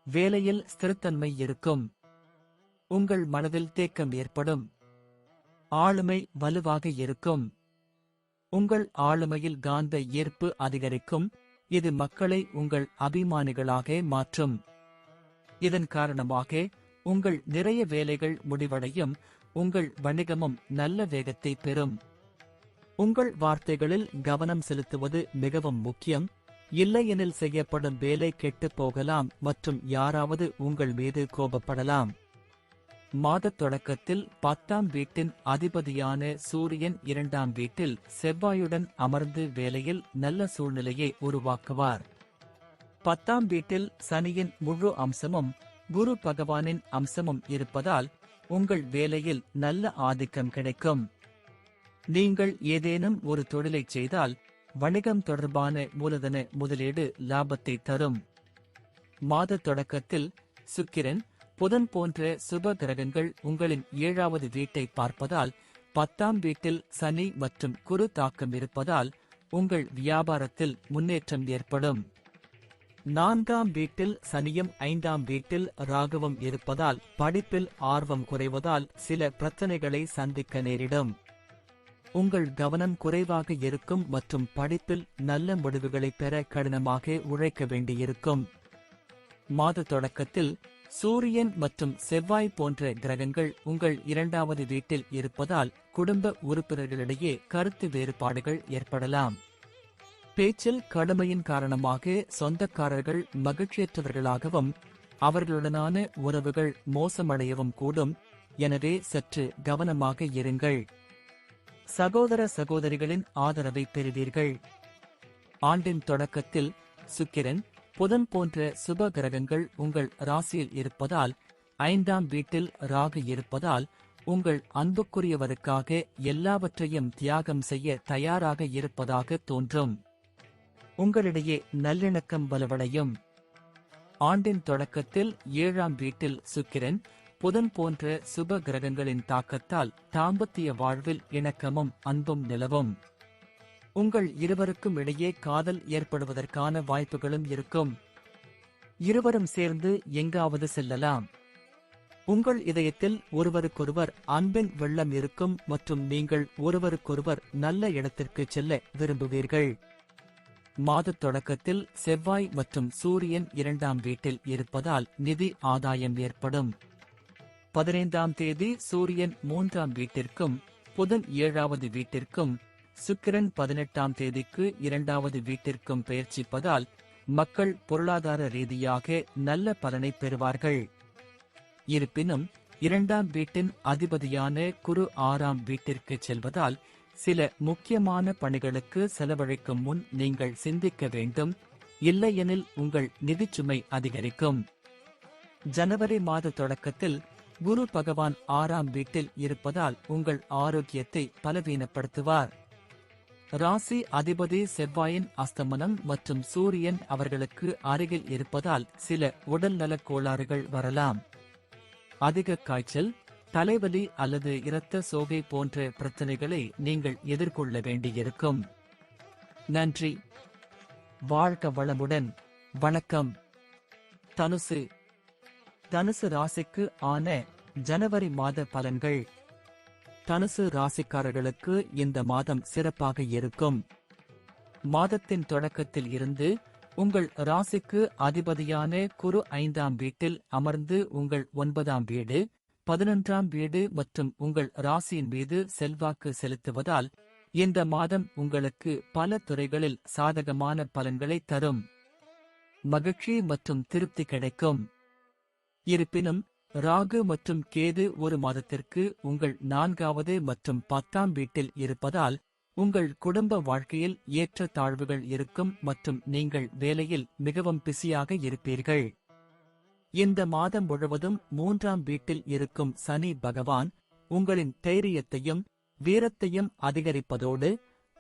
வேலையில் ஸ்திரத்தன்மை இருக்கும். உங்கள் மனதில் தேக்கம் ஏற்படும். ஆளுமை வலுவாக இருக்கும். உங்கள் ஆளுமையில் காந்த ஈர்ப்பு அதிகரிக்கும். இது மக்களை உங்கள் அபிமானிகளாக மாற்றும். இதன் காரணமாக உங்கள் நிறைய வேலைகள் முடிவடையும். உங்கள் வணிகமும் நல்ல வேகத்தை பெறும். உங்கள் வார்த்தைகளில் கவனம் செலுத்துவது மிகவும் முக்கியம். இல்லையெனில் செய்யப்படும் வேலை கெட்டுப் போகலாம் மற்றும் யாராவது உங்கள் மீது கோபப்படலாம். மாதத் தொடக்கத்தில் 10ஆம் வீட்டின் அதிபதியான சூரியன் 2ஆம் வீட்டில் செவ்வாயுடன் அமர்ந்து வேலையில் நல்ல சூழ்நிலையை உருவாக்குவார். 10ஆம் வீட்டில் சனியின் முழு அம்சமும் குரு பகவானின் அம்சமும் இருப்பதால் உங்கள் வேலையில் நல்ல ஆதிக்கம் கிடைக்கும். நீங்கள் ஏதேனும் ஒரு தொழிலைச் செய்தால் வணிகம் தொடர்பான மூலதன முதலீடு லாபத்தை தரும். மாத தொடக்கத்தில் சுக்கிரன், புதன் போன்ற சுப கிரகங்கள் உங்களின் 7வது வீட்டை பார்ப்பதால் 10ஆம் வீட்டில் சனி மற்றும் குரு தாக்கம் இருப்பதால் உங்கள் வியாபாரத்தில் முன்னேற்றம் ஏற்படும். 4ஆம் வீட்டில் சனியும் 5ஆம் வீட்டில் ராகுவும் இருப்பதால் படிப்பில் ஆர்வம் குறைவதால் சில பிரச்சனைகளை சந்திக்க நேரிடும். உங்கள் கவனம் குறைவாக இருக்கும் மற்றும் படிப்பில் நல்ல முடிவுகளை பெற கடினமாக உழைக்க வேண்டியிருக்கும். மாத தொடக்கத்தில் சூரியன் மற்றும் செவ்வாய் போன்ற கிரகங்கள் உங்கள் 2வது வீட்டில் இருப்பதால் குடும்ப உறுப்பினர்களிடையே கருத்து வேறுபாடுகள் ஏற்படலாம். பேச்சில் கடுமையின் காரணமாக சொந்தக்காரர்கள் மகிழ்ச்சியற்றவர்களாகவும் அவர்களுடனான உறவுகள் மோசமடையவும் கூடும். எனவே சற்று கவனமாக இருங்கள். சகோதர சகோதரிகளின் ஆதரவை பெறுவீர்கள். ஆண்டின் தொடக்கத்தில் சுக்கிரன், புதன் போன்ற சுப கிரகங்கள் உங்கள் ராசியில் இருப்பதால் 5ஆம் வீட்டில் ராகு இருப்பதால் உங்கள் அன்புக்குரியவருக்காக எல்லாவற்றையும் தியாகம் செய்ய தயாராக இருப்பதாக தோன்றும். உங்களிடையே நல்லிணக்கம் வலுவடையும். ஆண்டின் தொடக்கத்தில் 7ஆம் வீட்டில் சுக்கிரன், புதன் போன்ற சுப கிரகங்களின் தாக்கத்தால் தாம்பத்திய வாழ்வில் இணக்கமும் அன்பும் நிலவும். உங்கள் இருவருக்கும் இடையே காதல் ஏற்படுவதற்கான வாய்ப்புகளும் இருக்கும். இருவரும் சேர்ந்து எங்காவது செல்லலாம். உங்கள் இதயத்தில் ஒருவருக்கொருவர் அன்பின் வெள்ளம் இருக்கும் மற்றும் நீங்கள் ஒருவருக்கொருவர் நல்ல இடத்திற்கு செல்ல விரும்புவீர்கள். மாதத் தொடக்கத்தில் செவ்வாய் மற்றும் சூரியன் 2ஆம் வீட்டில் இருப்பதால் நிதி ஆதாயம் ஏற்படும். 15ஆம் தேதி சூரியன் 3ஆம் வீட்டிற்கும் புதன் 7வது வீட்டிற்கும் சுக்கிரன் 18ஆம் தேதிக்கு 2வது வீட்டிற்கும் பெயர்ச்சிப்பதால் மக்கள் பொருளாதார ரீதியாக நல்ல பலனை பெறுவார்கள். இருப்பினும் 2ஆம் வீட்டின் அதிபதியான குரு 6ஆம் வீட்டிற்கு செல்வதால் சில முக்கியமான பணிகளுக்கு செலவழிக்கும் முன் நீங்கள் சிந்திக்க வேண்டும். இல்லையெனில் உங்கள் நிதிச்சுமை அதிகரிக்கும். ஜனவரி மாத தொடக்கத்தில் குரு பகவான் 6ஆம் வீட்டில் இருப்பதால் உங்கள் ஆரோக்கியத்தை பலவீனப்படுத்துவார். ராசி அதிபதி செவ்வாயின் அஸ்தமனம் மற்றும் சூரியன் அவர்களுக்கு அருகில் இருப்பதால் சில உடல்நலக் கோளாறுகள் வரலாம். அதிக காய்ச்சல், தலைவலி அல்லது இரத்த சோகை போன்ற பிரச்சனைகளை நீங்கள் எதிர்கொள்ள வேண்டியிருக்கும். நன்றி. வாழ்க வளமுடன். வணக்கம். தனுசு. தனுசு ராசிக்கு ஆன ஜனவரி மாத பலன்கள். தனுசு ராசிக்காரர்களுக்கு இந்த மாதம் சிறப்பாக இருக்கும். மாதத்தின் தொடக்கத்தில் இருந்து உங்கள் ராசிக்கு அதிபதியான குரு 5ஆம் வீட்டில் அமர்ந்து உங்கள் 9ஆம் வீடு, 11ஆம் வீடு மற்றும் உங்கள் ராசியின் மீது செல்வாக்கு செலுத்துவதால் இந்த மாதம் உங்களுக்கு பல துறைகளில் சாதகமான பலன்களை தரும். மகிழ்ச்சி மற்றும் திருப்தி கிடைக்கும். இருப்பினும் ராகு மற்றும் கேது ஒரு மாதத்திற்கு உங்கள் 4வது மற்றும் 10ஆம் வீட்டில் இருப்பதால் உங்கள் குடும்ப வாழ்க்கையில் ஏற்ற தாழ்வுகள் இருக்கும் மற்றும் நீங்கள் வேலையில் மிகவும் பிஸியாக இருப்பீர்கள். இந்த மாதம் முழுவதும் 3ஆம் வீட்டில் இருக்கும் சனி பகவான் உங்களின் தைரியத்தையும் வீரத்தையும் அதிகரிப்பதோடு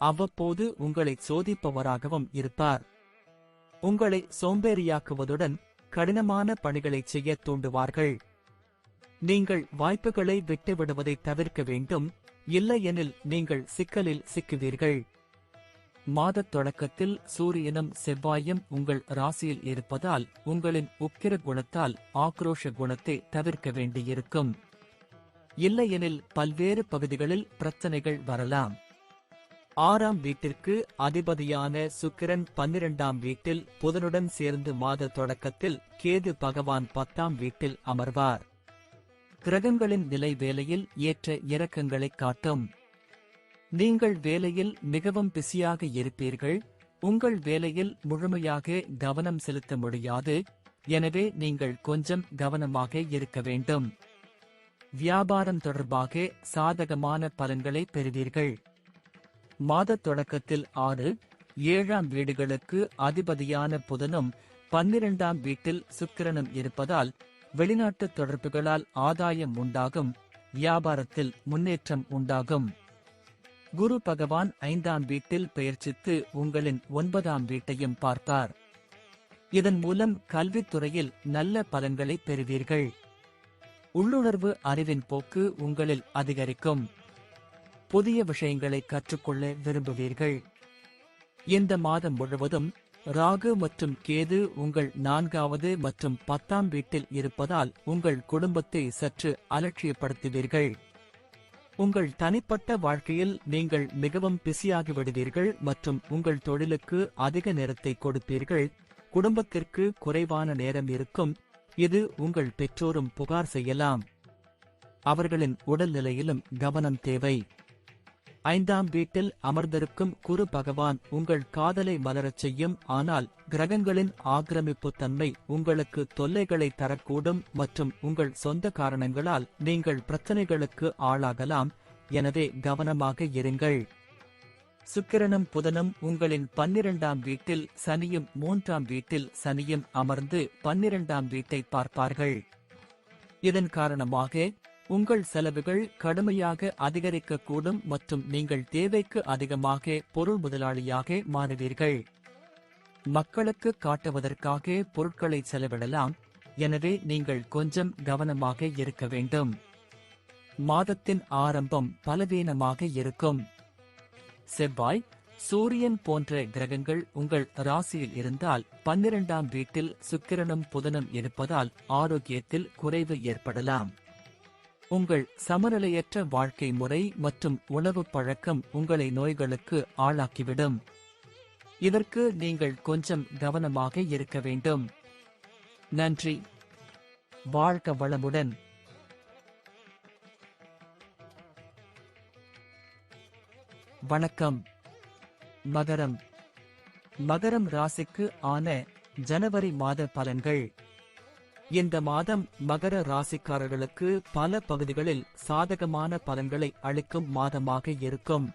அவ்வப்போது உங்களை சோதிப்பவராகவும் இருப்பார். உங்களை சோம்பேறியாக்குவதுடன் கடினமான பணிகளை செய்ய தூண்டுவார்கள். நீங்கள் வாய்ப்புகளை விட்டுவிடுவதை தவிர்க்க வேண்டும், இல்லையெனில் நீங்கள் சிக்கலில் சிக்குவீர்கள். மாதத் தொடக்கத்தில் சூரியனும் செவ்வாயும் உங்கள் ராசியில் இருப்பதால் உங்களின் உக்கிர குணத்தால் ஆக்ரோஷ குணத்தை தவிர்க்க வேண்டியிருக்கும். இல்லையெனில் பல்வேறு பகுதிகளில் பிரச்சனைகள் வரலாம். 6ஆம் வீட்டிற்கு அதிபதியான சுக்கிரன் 12ஆம் வீட்டில் புதனுடன் சேர்ந்து மாத தொடக்கத்தில் கேது பகவான் 10ஆம் வீட்டில் அமர்வார். கிரகங்களின் நிலை வேலையில் ஏற்ற இறக்கங்களை காட்டும். நீங்கள் வேலையில் மிகவும் பிஸியாக இருப்பீர்கள். உங்கள் வேலையில் முழுமையாக கவனம் செலுத்த முடியாது. எனவே நீங்கள் கொஞ்சம் கவனமாக இருக்க வேண்டும். வியாபாரம் தொடர்பாக சாதகமான பலன்களை பெறுவீர்கள். மாதத் தொடக்கத்தில் 6, 7ஆம் வீடுகளுக்கு அதிபதியான புதனும் 12ஆம் வீட்டில் சுக்கிரனும் இருப்பதால் வெளிநாட்டு தொடர்புகளால் ஆதாயம் உண்டாகும். வியாபாரத்தில் முன்னேற்றம் உண்டாகும். குரு பகவான் 5ஆம் வீட்டில் பெயர்ச்சித்து உங்களின் 9ஆம் வீட்டையும் பார்த்தார். இதன் மூலம் கல்வித்துறையில் நல்ல பலன்களை பெறுவீர்கள். உள்ளுணர்வு அறிவின் போக்கு உங்களில் அதிகரிக்கும். புதிய விஷயங்களை கற்றுக்கொள்ள விரும்புவீர்கள். இந்த மாதம் முழுவதும் ராகு மற்றும் கேது உங்கள் 4வது மற்றும் 10ஆம் வீட்டில் இருப்பதால் உங்கள் குடும்பத்தை சற்று அலட்சியப்படுத்துவீர்கள். உங்கள் தனிப்பட்ட வாழ்க்கையில் நீங்கள் மிகவும் பிஸியாகிவிடுவீர்கள் மற்றும் உங்கள் தொழிலுக்கு அதிக நேரத்தை கொடுப்பீர்கள். குடும்பத்திற்கு குறைவான நேரம் இருக்கும். இது உங்கள் பெற்றோரும் புகார் செய்யலாம். அவர்களின் உடல்நிலையிலும் கவனம் தேவை. 5ஆம் வீட்டில் அமர்ந்திருக்கும் குரு பகவான் உங்கள் காதலை மலரச் செய்யும். ஆனால் கிரகங்களின் ஆக்கிரமிப்பு தன்மை உங்களுக்கு தொல்லைகளை தரக்கூடும் மற்றும் உங்கள் சொந்த காரணங்களால் நீங்கள் பிரச்சனைகளுக்கு ஆளாகலாம். எனவே கவனமாக இருங்கள். சுக்கிரனும் புதனும் உங்களின் 12ஆம் வீட்டில் சனியும் 3ஆம் வீட்டில் சனியும் அமர்ந்து 12ஆம் வீட்டை பார்ப்பார்கள். இதன் காரணமாக உங்கள் செலவுகள் கடுமையாக அதிகரிக்கக்கூடும் மற்றும் நீங்கள் தேவைக்கு அதிகமாக பொருள் முதலாளியாக மாறுவீர்கள். மக்களுக்கு காட்டுவதற்காக பொருட்களை செலவிடலாம். எனவே நீங்கள் கொஞ்சம் கவனமாக இருக்க வேண்டும். மாதத்தின் ஆரம்பம் பலவீனமாக இருக்கும். செவ்வாய், சூரியன் போன்ற கிரகங்கள் உங்கள் ராசியில் இருந்தால் 12ஆம் வீட்டில் சுக்கிரனும் புதனும் இருப்பதால் ஆரோக்கியத்தில் குறைவு ஏற்படலாம். உங்கள் சமநிலையற்ற வாழ்க்கை முறை மற்றும் உணவு பழக்கம் உங்களை நோய்களுக்கு ஆளாக்கிவிடும். இதற்கு நீங்கள் கொஞ்சம் கவனமாக இருக்க வேண்டும். நன்றி. வாழ்க வளமுடன். வணக்கம். மகரம். மகரம் ராசிக்கு ஆன ஜனவரி மாத பலன்கள். இந்த மாதம் மகர ராசிக்காரர்களுக்கு பல பகுதிகளில் சாதகமான பலன்களை அளிக்கும் மாதமாக இருக்கும்.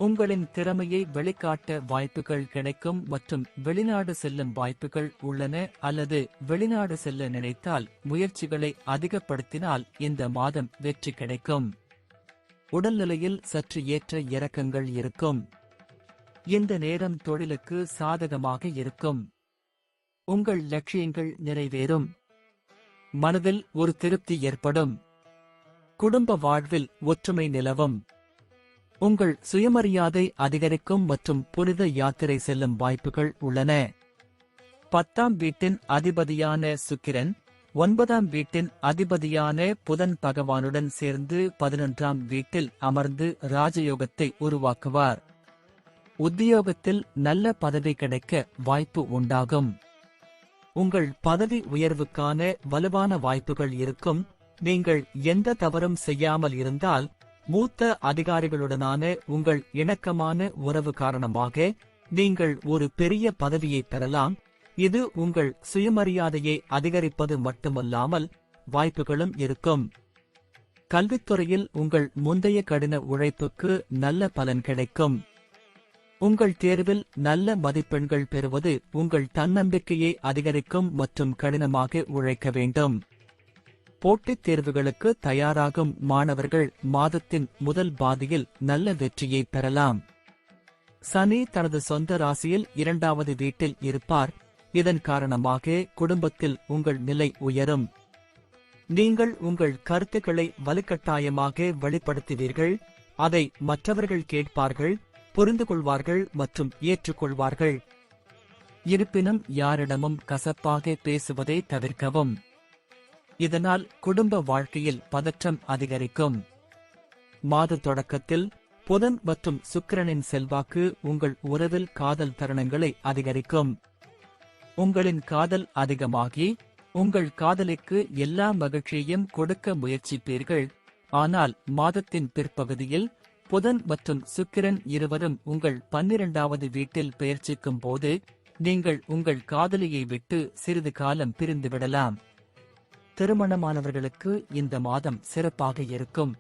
உங்களின் திறமையை வெளிக்காட்ட வாய்ப்புகள் கிடைக்கும் மற்றும் வெளிநாடு செல்லும் வாய்ப்புகள் உள்ளன அல்லது வெளிநாடு செல்ல நினைத்தால் முயற்சிகளை அதிகப்படுத்தினால் இந்த மாதம் வெற்றி கிடைக்கும். உடல்நிலையில் சற்று ஏற்ற இறக்கங்கள் இருக்கும். இந்த நேரம் தொழிலுக்கு சாதகமாக இருக்கும். உங்கள் லட்சியங்கள் நிறைவேறும். மனதில் ஒரு திருப்தி ஏற்படும். குடும்ப வாழ்வில் ஒற்றுமை நிலவும். உங்கள் சுயமரியாதை அதிகரிக்கும் மற்றும் புனித யாத்திரை செல்லும் வாய்ப்புகள் உள்ளன. 10ஆம் வீட்டின் அதிபதியான சுக்கிரன் 9ஆம் வீட்டின் அதிபதியான புதன் பகவானுடன் சேர்ந்து 11ஆம் வீட்டில் அமர்ந்து ராஜயோகத்தை உருவாக்குவார். உத்தியோகத்தில் நல்ல பதவி கிடைக்க வாய்ப்பு உண்டாகும். உங்கள் பதவி உயர்வுக்கான வலுவான வாய்ப்புகள் இருக்கும். நீங்கள் எந்த தவறும் செய்யாமல் இருந்தால் மூத்த அதிகாரிகளுடனான உங்கள் இணக்கமான உறவு காரணமாக நீங்கள் ஒரு பெரிய பதவியை பெறலாம். இது உங்கள் சுயமரியாதையை அதிகரிப்பது மட்டுமல்லாமல் வாய்ப்புகளும் இருக்கும். கல்வித்துறையில் உங்கள் முந்தைய கடின உழைப்புக்கு நல்ல பலன் கிடைக்கும். உங்கள் தேர்வில் நல்ல மதிப்பெண்கள் பெறுவது உங்கள் தன்னம்பிக்கையை அதிகரிக்கும் மற்றும் கடினமாக உழைக்க வேண்டும். போட்டித் தேர்வுகளுக்கு தயாராகும் மாணவர்கள் மாதத்தின் முதல் பாதியில் நல்ல வெற்றியை பெறலாம். சனி தனது சொந்த ராசியில் 2வது வீட்டில் இருப்பார். இதன் காரணமாக குடும்பத்தில் உங்கள் நிலை உயரும். நீங்கள் உங்கள் கருத்துக்களை வலுக்கட்டாயமாக வெளிப்படுத்துவீர்கள். அதை மற்றவர்கள் கேட்பார்கள், புரிந்து கொள்வார்கள் மற்றும் ஏற்றுக்கொள்வார்கள். இருப்பினும் யாரிடமும் கசப்பாக பேசுவதை தவிர்க்கவும். இதனால் குடும்ப வாழ்க்கையில் பதற்றம் அதிகரிக்கும். மாத தொடக்கத்தில் புதன் மற்றும் சுக்கிரனின் செல்வாக்கு உங்கள் உறவில் காதல் தருணங்களை அதிகரிக்கும். உங்களின் காதல் அதிகமாகி உங்கள் காதலிக்கு எல்லா மகிழ்ச்சியையும் கொடுக்க முயற்சிப்பீர்கள். ஆனால் மாதத்தின் பிற்பகுதியில் புதன் மற்றும் சுக்கிரன் இருவரும் உங்கள் 12வது வீட்டில் பெயர்ச்சிக்கும் போது நீங்கள் உங்கள் காதலியை விட்டு சிறிது காலம் பிரிந்துவிடலாம். திருமணமானவர்களுக்கு இந்த மாதம் சிறப்பாக இருக்கும்.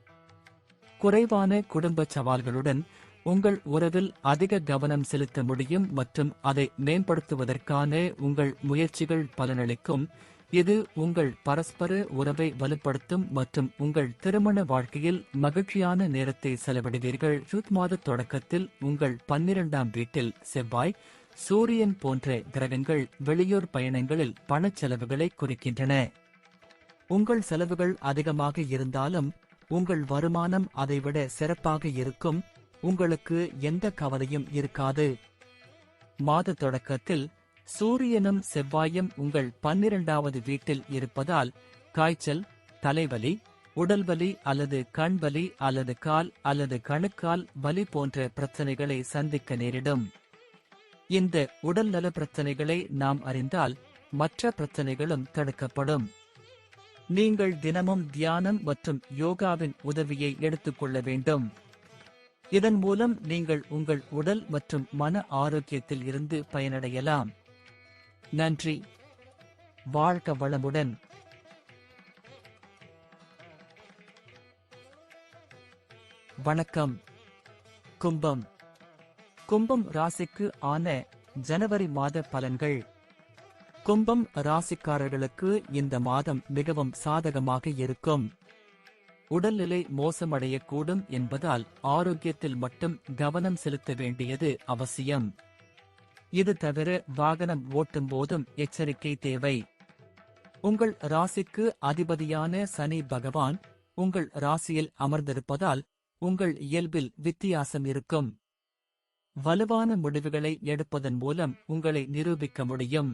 குறைவான குடும்ப சவால்களுடன் உங்கள் உறவில் அதிக கவனம் செலுத்த முடியும் மற்றும் அதை மேம்படுத்துவதற்கான உங்கள் முயற்சிகள் பலனளிக்கும். இது உங்கள் பரஸ்பர உறவை வலுப்படுத்தும் மற்றும் உங்கள் திருமண வாழ்க்கையில் மகிழ்ச்சியான நேரத்தை செலவிடுவீர்கள். ஜூன் மாத தொடக்கத்தில் உங்கள் 12ஆம் வீட்டில் செவ்வாய், சூரியன் போன்ற கிரகங்கள் வெளியூர் பயணங்களில் பணச்செலவுகளை குறிக்கின்றன. உங்கள் செலவுகள் அதிகமாக இருந்தாலும் உங்கள் வருமானம் அதைவிட சிறப்பாக இருக்கும். உங்களுக்கு எந்த கவலையும் இருக்காது. மாத தொடக்கத்தில் சூரியனும் செவ்வாயும் உங்கள் 12வது வீட்டில் இருப்பதால் காய்ச்சல், தலைவலி, உடல்வலி அல்லது கண்வலி அல்லது கால் அல்லது கணுக்கால் வலி போன்ற பிரச்சனைகளை சந்திக்க நேரிடும். இந்த உடல்நல பிரச்சனைகளை நாம் அறிந்தால் மற்ற பிரச்சனைகளும் தடுக்கப்படும். நீங்கள் தினமும் தியானம் மற்றும் யோகாவின் உதவியை எடுத்துக்கொள்ள வேண்டும். இதன் மூலம் நீங்கள் உங்கள் உடல் மற்றும் மன ஆரோக்கியத்தில் இருந்து பயனடையலாம். நன்றி. வாழ்க வளமுடன். வணக்கம். கும்பம். கும்பம் ராசிக்கு ஆன ஜனவரி மாத பலன்கள். கும்பம் ராசிக்காரர்களுக்கு இந்த மாதம் மிகவும் சாதகமாக இருக்கும். உடல்நிலை மோசமடையக்கூடும் என்பதால் ஆரோக்கியத்தில் மட்டும் கவனம் செலுத்த வேண்டியது அவசியம். இது தவிர வாகனம் ஓட்டும் போதும் எச்சரிக்கை தேவை. உங்கள் ராசிக்கு அதிபதியான சனி பகவான் உங்கள் ராசியில் அமர்ந்திருப்பதால் உங்கள் இயல்பில் வித்தியாசம் இருக்கும். வலுவான முடிவுகளை எடுப்பதன் மூலம் உங்களை நிரூபிக்க முடியும்.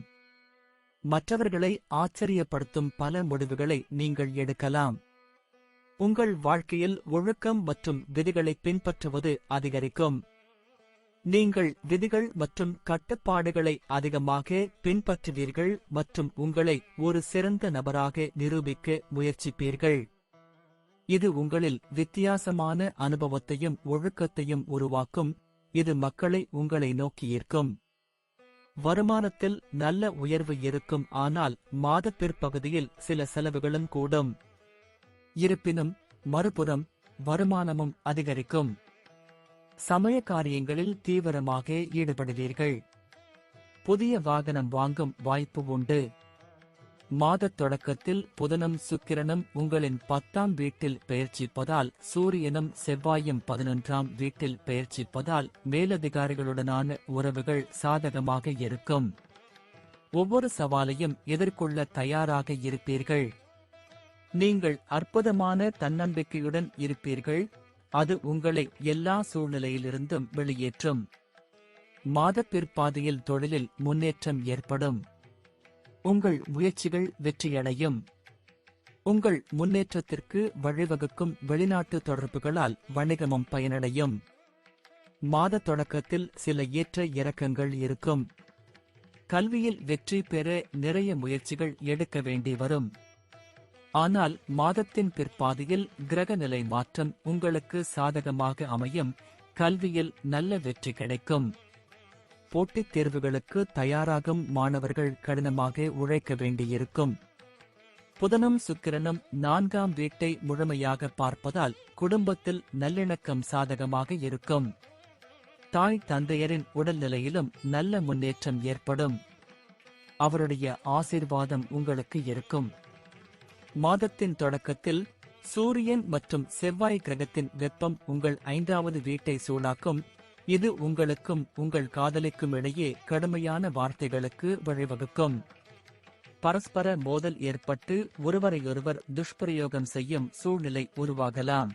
மற்றவர்களை ஆச்சரியப்படுத்தும் பல முடிவுகளை நீங்கள் எடுக்கலாம். உங்கள் வாழ்க்கையில் ஒழுக்கம் மற்றும் விதிகளை பின்பற்றுவது அதிகரிக்கும். நீங்கள் விதிகள் மற்றும் கட்டுப்பாடுகளை அதிகமாக பின்பற்றுவீர்கள் மற்றும் உங்களை ஒரு சிறந்த நபராக நிரூபிக்க முயற்சிப்பீர்கள். இது உங்களில் வித்தியாசமான அனுபவத்தையும் ஒழுக்கத்தையும் உருவாக்கும். இது மக்களை உங்களை நோக்கி ஈர்க்கும். வருமானத்தில் நல்ல உயர்வு இருக்கும். ஆனால் மாத பிற்பகுதியில் சில செலவுகளும் கூடும். இருப்பினும் மறுபுறம் வருமானமும் அதிகரிக்கும். சமய காரியங்களில் தீவிரமாக ஈடுபடுவீர்கள். புதிய வாகனம் வாங்கும் வாய்ப்பு உண்டு. மாதத் தொடக்கத்தில் புதனும் சுக்கிரனும் உங்களின் 10ஆம் வீட்டில் பெயர்ச்சிப்பதால் சூரியனும் செவ்வாயும் 11ஆம் வீட்டில் பெயர்ச்சிப்பதால் மேலதிகாரிகளுடனான உறவுகள் சாதகமாக இருக்கும். ஒவ்வொரு சவாலையும் எதிர்கொள்ள தயாராக இருப்பீர்கள். நீங்கள் அற்புதமான தன்னம்பிக்கையுடன் இருப்பீர்கள். அது உங்களை எல்லா சூழ்நிலையிலிருந்தும் வெளியேற்றும். மாதப் பிற்பாதியில் தொழிலில் முன்னேற்றம் ஏற்படும். உங்கள் முயற்சிகள் வெற்றியடையும். உங்கள் முன்னேற்றத்திற்கு வழிவகுக்கும் வெளிநாட்டு தொடர்புகளால் வணிகமும் பயனடையும். மாத தொடக்கத்தில் சில ஏற்ற இறக்கங்கள் இருக்கும். கல்வியில் வெற்றி பெற நிறைய முயற்சிகள் எடுக்க வேண்டி வரும். ஆனால் மாதத்தின் பிற்பாதியில் கிரகநிலை மாற்றம் உங்களுக்கு சாதகமாக அமையும். கல்வியில் நல்ல வெற்றி கிடைக்கும். போட்டித் தேர்வுகளுக்கு தயாராகும் மாணவர்கள் கடினமாக உழைக்க வேண்டியிருக்கும். புதனும் சுக்கிரனும் 4ஆம் வீட்டை முழுமையாக பார்ப்பதால் குடும்பத்தில் நல்லிணக்கம் சாதகமாக இருக்கும். தாய் தந்தையரின் உடல்நிலையிலும் நல்ல முன்னேற்றம் ஏற்படும். அவருடைய ஆசீர்வாதம் உங்களுக்கு இருக்கும். மாதத்தின் தொடக்கத்தில் சூரியன் மற்றும் செவ்வாய் கிரகத்தின் வெப்பம் உங்கள் 5வது வீட்டை சூடாக்கும். இது உங்களுக்கும் உங்கள் காதலிக்கும் இடையே கடுமையான வார்த்தைகளுக்கு வழிவகுக்கும். பரஸ்பர மோதல் ஏற்பட்டு ஒருவரையொருவர் துஷ்பிரயோகம் செய்யும் சூழ்நிலை உருவாகலாம்.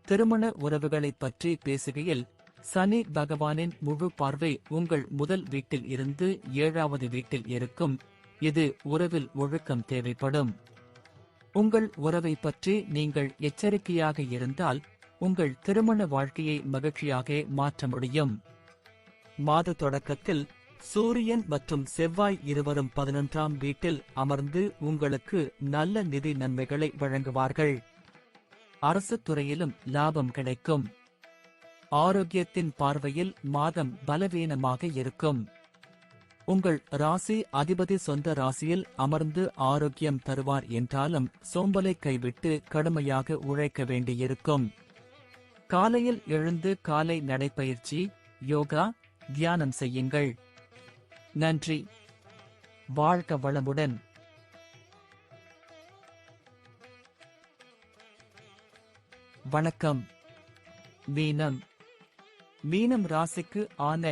திருமண உறவுகளைப் பற்றி பேசுகையில் சனி பகவானின் முழு பார்வை உங்கள் முதல் வீட்டில் இருந்து 7வது வீட்டில் இருக்கும். இது உறவில் ஒழுக்கம் தேவைப்படும். உங்கள் உறவை பற்றி நீங்கள் எச்சரிக்கையாக இருந்தால் உங்கள் திருமண வாழ்க்கையை மகிழ்ச்சியாக மாற்ற முடியும். மாத தொடக்கத்தில் சூரியன் மற்றும் செவ்வாய் இருவரும் 11ஆம் வீட்டில் அமர்ந்து உங்களுக்கு நல்ல நிதி நன்மைகளை வழங்குவார்கள். அரசு துறையிலும் லாபம் கிடைக்கும். ஆரோக்கியத்தின் பார்வையில் மாதம் பலவீனமாக இருக்கும். உங்கள் ராசி அதிபதி சொந்த ராசியில் அமர்ந்து ஆரோக்கியம் தருவார் என்றாலும் சோம்பலை கைவிட்டு கடுமையாக உழைக்க வேண்டியிருக்கும். காலையில் எழுந்து காலை நடைப்பயிற்சி, யோகா, தியானம் செய்யுங்கள். நன்றி. வாழ்க வளமுடன். வணக்கம். மீனம். மீனம் ராசிக்கு ஆன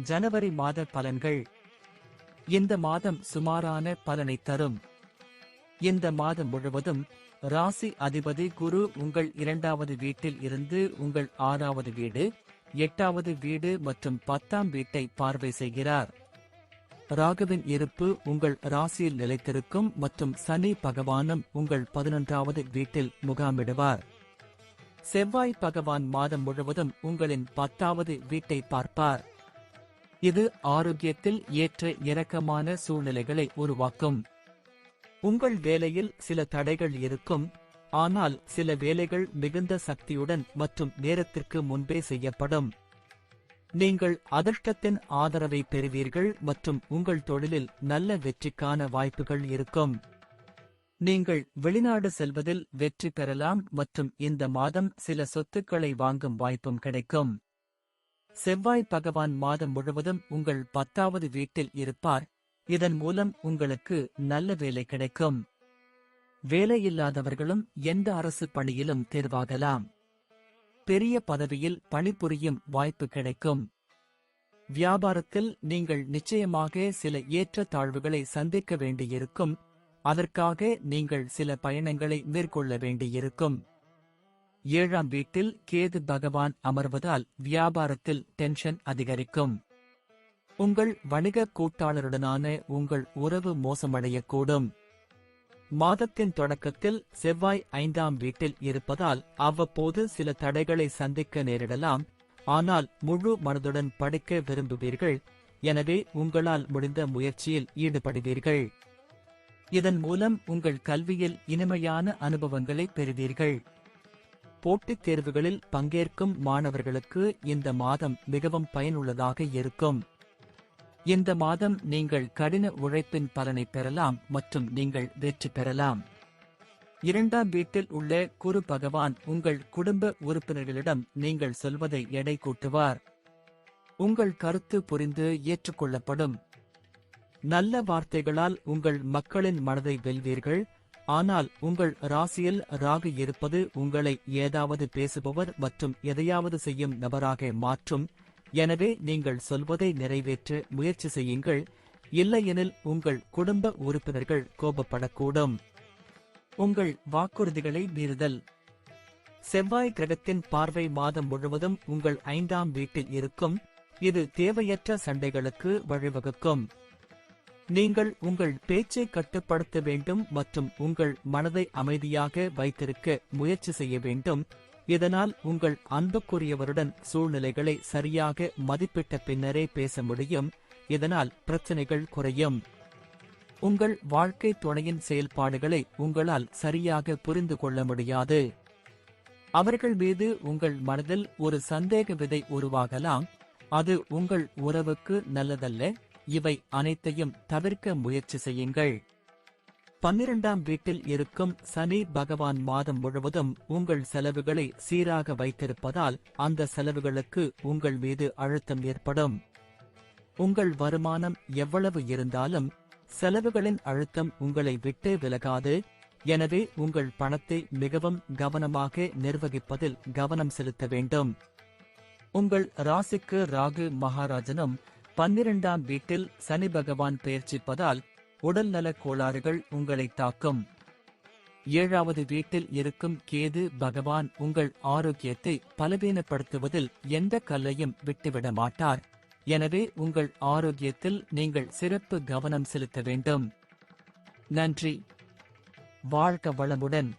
ஜனவரி மாத பலன்கள். இந்த மாதம் சுமாரான பலனை தரும். இந்த மாதம் முழுவதும் ராசி அதிபதி குரு உங்கள் 2வது வீட்டில் இருந்து உங்கள் 6வது வீடு, 8வது வீடு மற்றும் 10ஆம் வீட்டை பார்வை செய்கிறார். ராகுவின் இருப்பு உங்கள் ராசியில் நிலைத்திருக்கும் மற்றும் சனி பகவானும் உங்கள் 11வது வீட்டில் முகாமிடுவார். செவ்வாய் பகவான் மாதம் முழுவதும் உங்களின் 10வது வீட்டை பார்ப்பார். இது ஆரோக்கியத்தில் ஏற்ற இறக்கமான சூழ்நிலைகளை உருவாக்கும். உங்கள் வேலையில் சில தடைகள் இருக்கும். ஆனால் சில வேலைகள் மிகுந்த சக்தியுடன் மற்றும் நேரத்திற்கு முன்பே செய்யப்படும். நீங்கள் அதிர்ஷ்டத்தின் ஆதரவை பெறுவீர்கள் மற்றும் உங்கள் தொழிலில் நல்ல வெற்றிக்கான வாய்ப்புகள் இருக்கும். நீங்கள் வெளிநாடு செல்வதில் வெற்றி பெறலாம் மற்றும் இந்த மாதம் சில சொத்துக்களை வாங்கும் வாய்ப்பும் கிடைக்கும். செவ்வாய் பகவான் மாதம் முழுவதும் உங்கள் 10வது வீட்டில் இருப்பார். இதன் மூலம் உங்களுக்கு நல்ல வேலை கிடைக்கும். வேலையில்லாதவர்களும் எந்த அரசு பணியிலும் தேர்வாகலாம். பெரிய பதவியில் பணிபுரியும் வாய்ப்பு கிடைக்கும். வியாபாரத்தில் நீங்கள் நிச்சயமாக சில ஏற்ற தாழ்வுகளை சந்திக்க வேண்டியிருக்கும். அதற்காக நீங்கள் சில பயணங்களை மேற்கொள்ள வேண்டியிருக்கும். 7ஆம் வீட்டில் கேது பகவான் அமர்வதால் வியாபாரத்தில் டென்ஷன் அதிகரிக்கும். உங்கள் வணிக கூட்டாளருடனான உங்கள் உறவு மோசமடையக்கூடும். மாதத்தின் தொடக்கத்தில் செவ்வாய் 5ஆம் வீட்டில் இருப்பதால் அவ்வப்போது சில தடைகளை சந்திக்க நேரிடலாம். ஆனால் முழு மனதுடன் படிக்க விரும்புவீர்கள். எனவே உங்களால் முடிந்த முயற்சியில் ஈடுபடுவீர்கள். இதன் மூலம் உங்கள் கல்வியில் இனிமையான அனுபவங்களை பெறுவீர்கள். போட்டித் தேர்வுகளில் பங்கேற்கும் மாணவர்களுக்கு இந்த மாதம் மிகவும் பயனுள்ளதாக இருக்கும். இந்த மாதம் நீங்கள் கடின உழைப்பின் பலனை பெறலாம் மற்றும் நீங்கள் வெற்றி பெறலாம். 2ஆம் வீட்டில் உள்ள குரு பகவான் உங்கள் குடும்ப உறுப்பினர்களிடம் நீங்கள் சொல்வதை எடை கூட்டுவார். உங்கள் கருத்து புரிந்து ஏற்றுக்கொள்ளப்படும். நல்ல வார்த்தைகளால் உங்கள் மக்களின் மனதை வெல்வீர்கள். ஆனால் உங்கள் ராசியில் ராகு இருப்பது உங்களை ஏதாவது பேசுபவர் மற்றும் எதையாவது செய்யும் நபராக மாற்றும். எனவே நீங்கள் சொல்வதை நிறைவேற்ற முயற்சி செய்யுங்கள். இல்லையெனில் உங்கள் குடும்ப உறுப்பினர்கள் கோபப்படக்கூடும். உங்கள் வாக்குறுதிகளை மீறுதல். செவ்வாய் கிரகத்தின் பார்வை மாதம் முழுவதும் உங்கள் 5ஆம் வீட்டில் இருக்கும். இது தேவையற்ற சண்டைகளுக்கு வழிவகுக்கும். நீங்கள் உங்கள் பேச்சை கட்டுப்படுத்த வேண்டும் மற்றும் உங்கள் மனதை அமைதியாக வைத்திருக்க முயற்சி செய்ய வேண்டும். இதனால் உங்கள் அன்புக்குரியவருடன் சூழ்நிலைகளை சரியாக மதிப்பிட்ட பின்னரே பேச முடியும். இதனால் பிரச்சனைகள் குறையும். உங்கள் வாழ்க்கை துணையின் செயல்பாடுகளை உங்களால் சரியாக புரிந்து கொள்ள முடியாது. அவர்கள் மீது உங்கள் மனதில் ஒரு சந்தேக விதை உருவாகலாம். அது உங்கள் உறவுக்கு நல்லதல்ல. இவை அனைத்தையும் தவிர்க்க முயற்சி செய்யுங்கள். 12ஆம் வீட்டில் இருக்கும் சனி பகவான் மாதம் முழுவதும் உங்கள் செலவுகளை சீராக வைத்திருப்பதால் அந்த செலவுகளுக்கு உங்கள் மீது அழுத்தம் ஏற்படும். உங்கள் வருமானம் எவ்வளவு இருந்தாலும் செலவுகளின் அழுத்தம் உங்களை விட்டு விலகாது. எனவே உங்கள் பணத்தை மிகவும் கவனமாக நிர்வகிப்பதில் கவனம் செலுத்த வேண்டும். உங்கள் ராசிக்கு ராகு மகாராஜனும் 12ஆம் வீட்டில் சனி பகவான் பெயர்ச்சிப்பதால் உடல்நலக் கோளாறுகள் உங்களை தாக்கும். 7வது வீட்டில் இருக்கும் கேது பகவான் உங்கள் ஆரோக்கியத்தை பலவீனப்படுத்துவதில் எந்த கல்லையும் விட்டுவிட மாட்டார். எனவே உங்கள் ஆரோக்கியத்தில் நீங்கள் சிறப்பு கவனம் செலுத்த வேண்டும். நன்றி. வாழ்க வளமுடன்.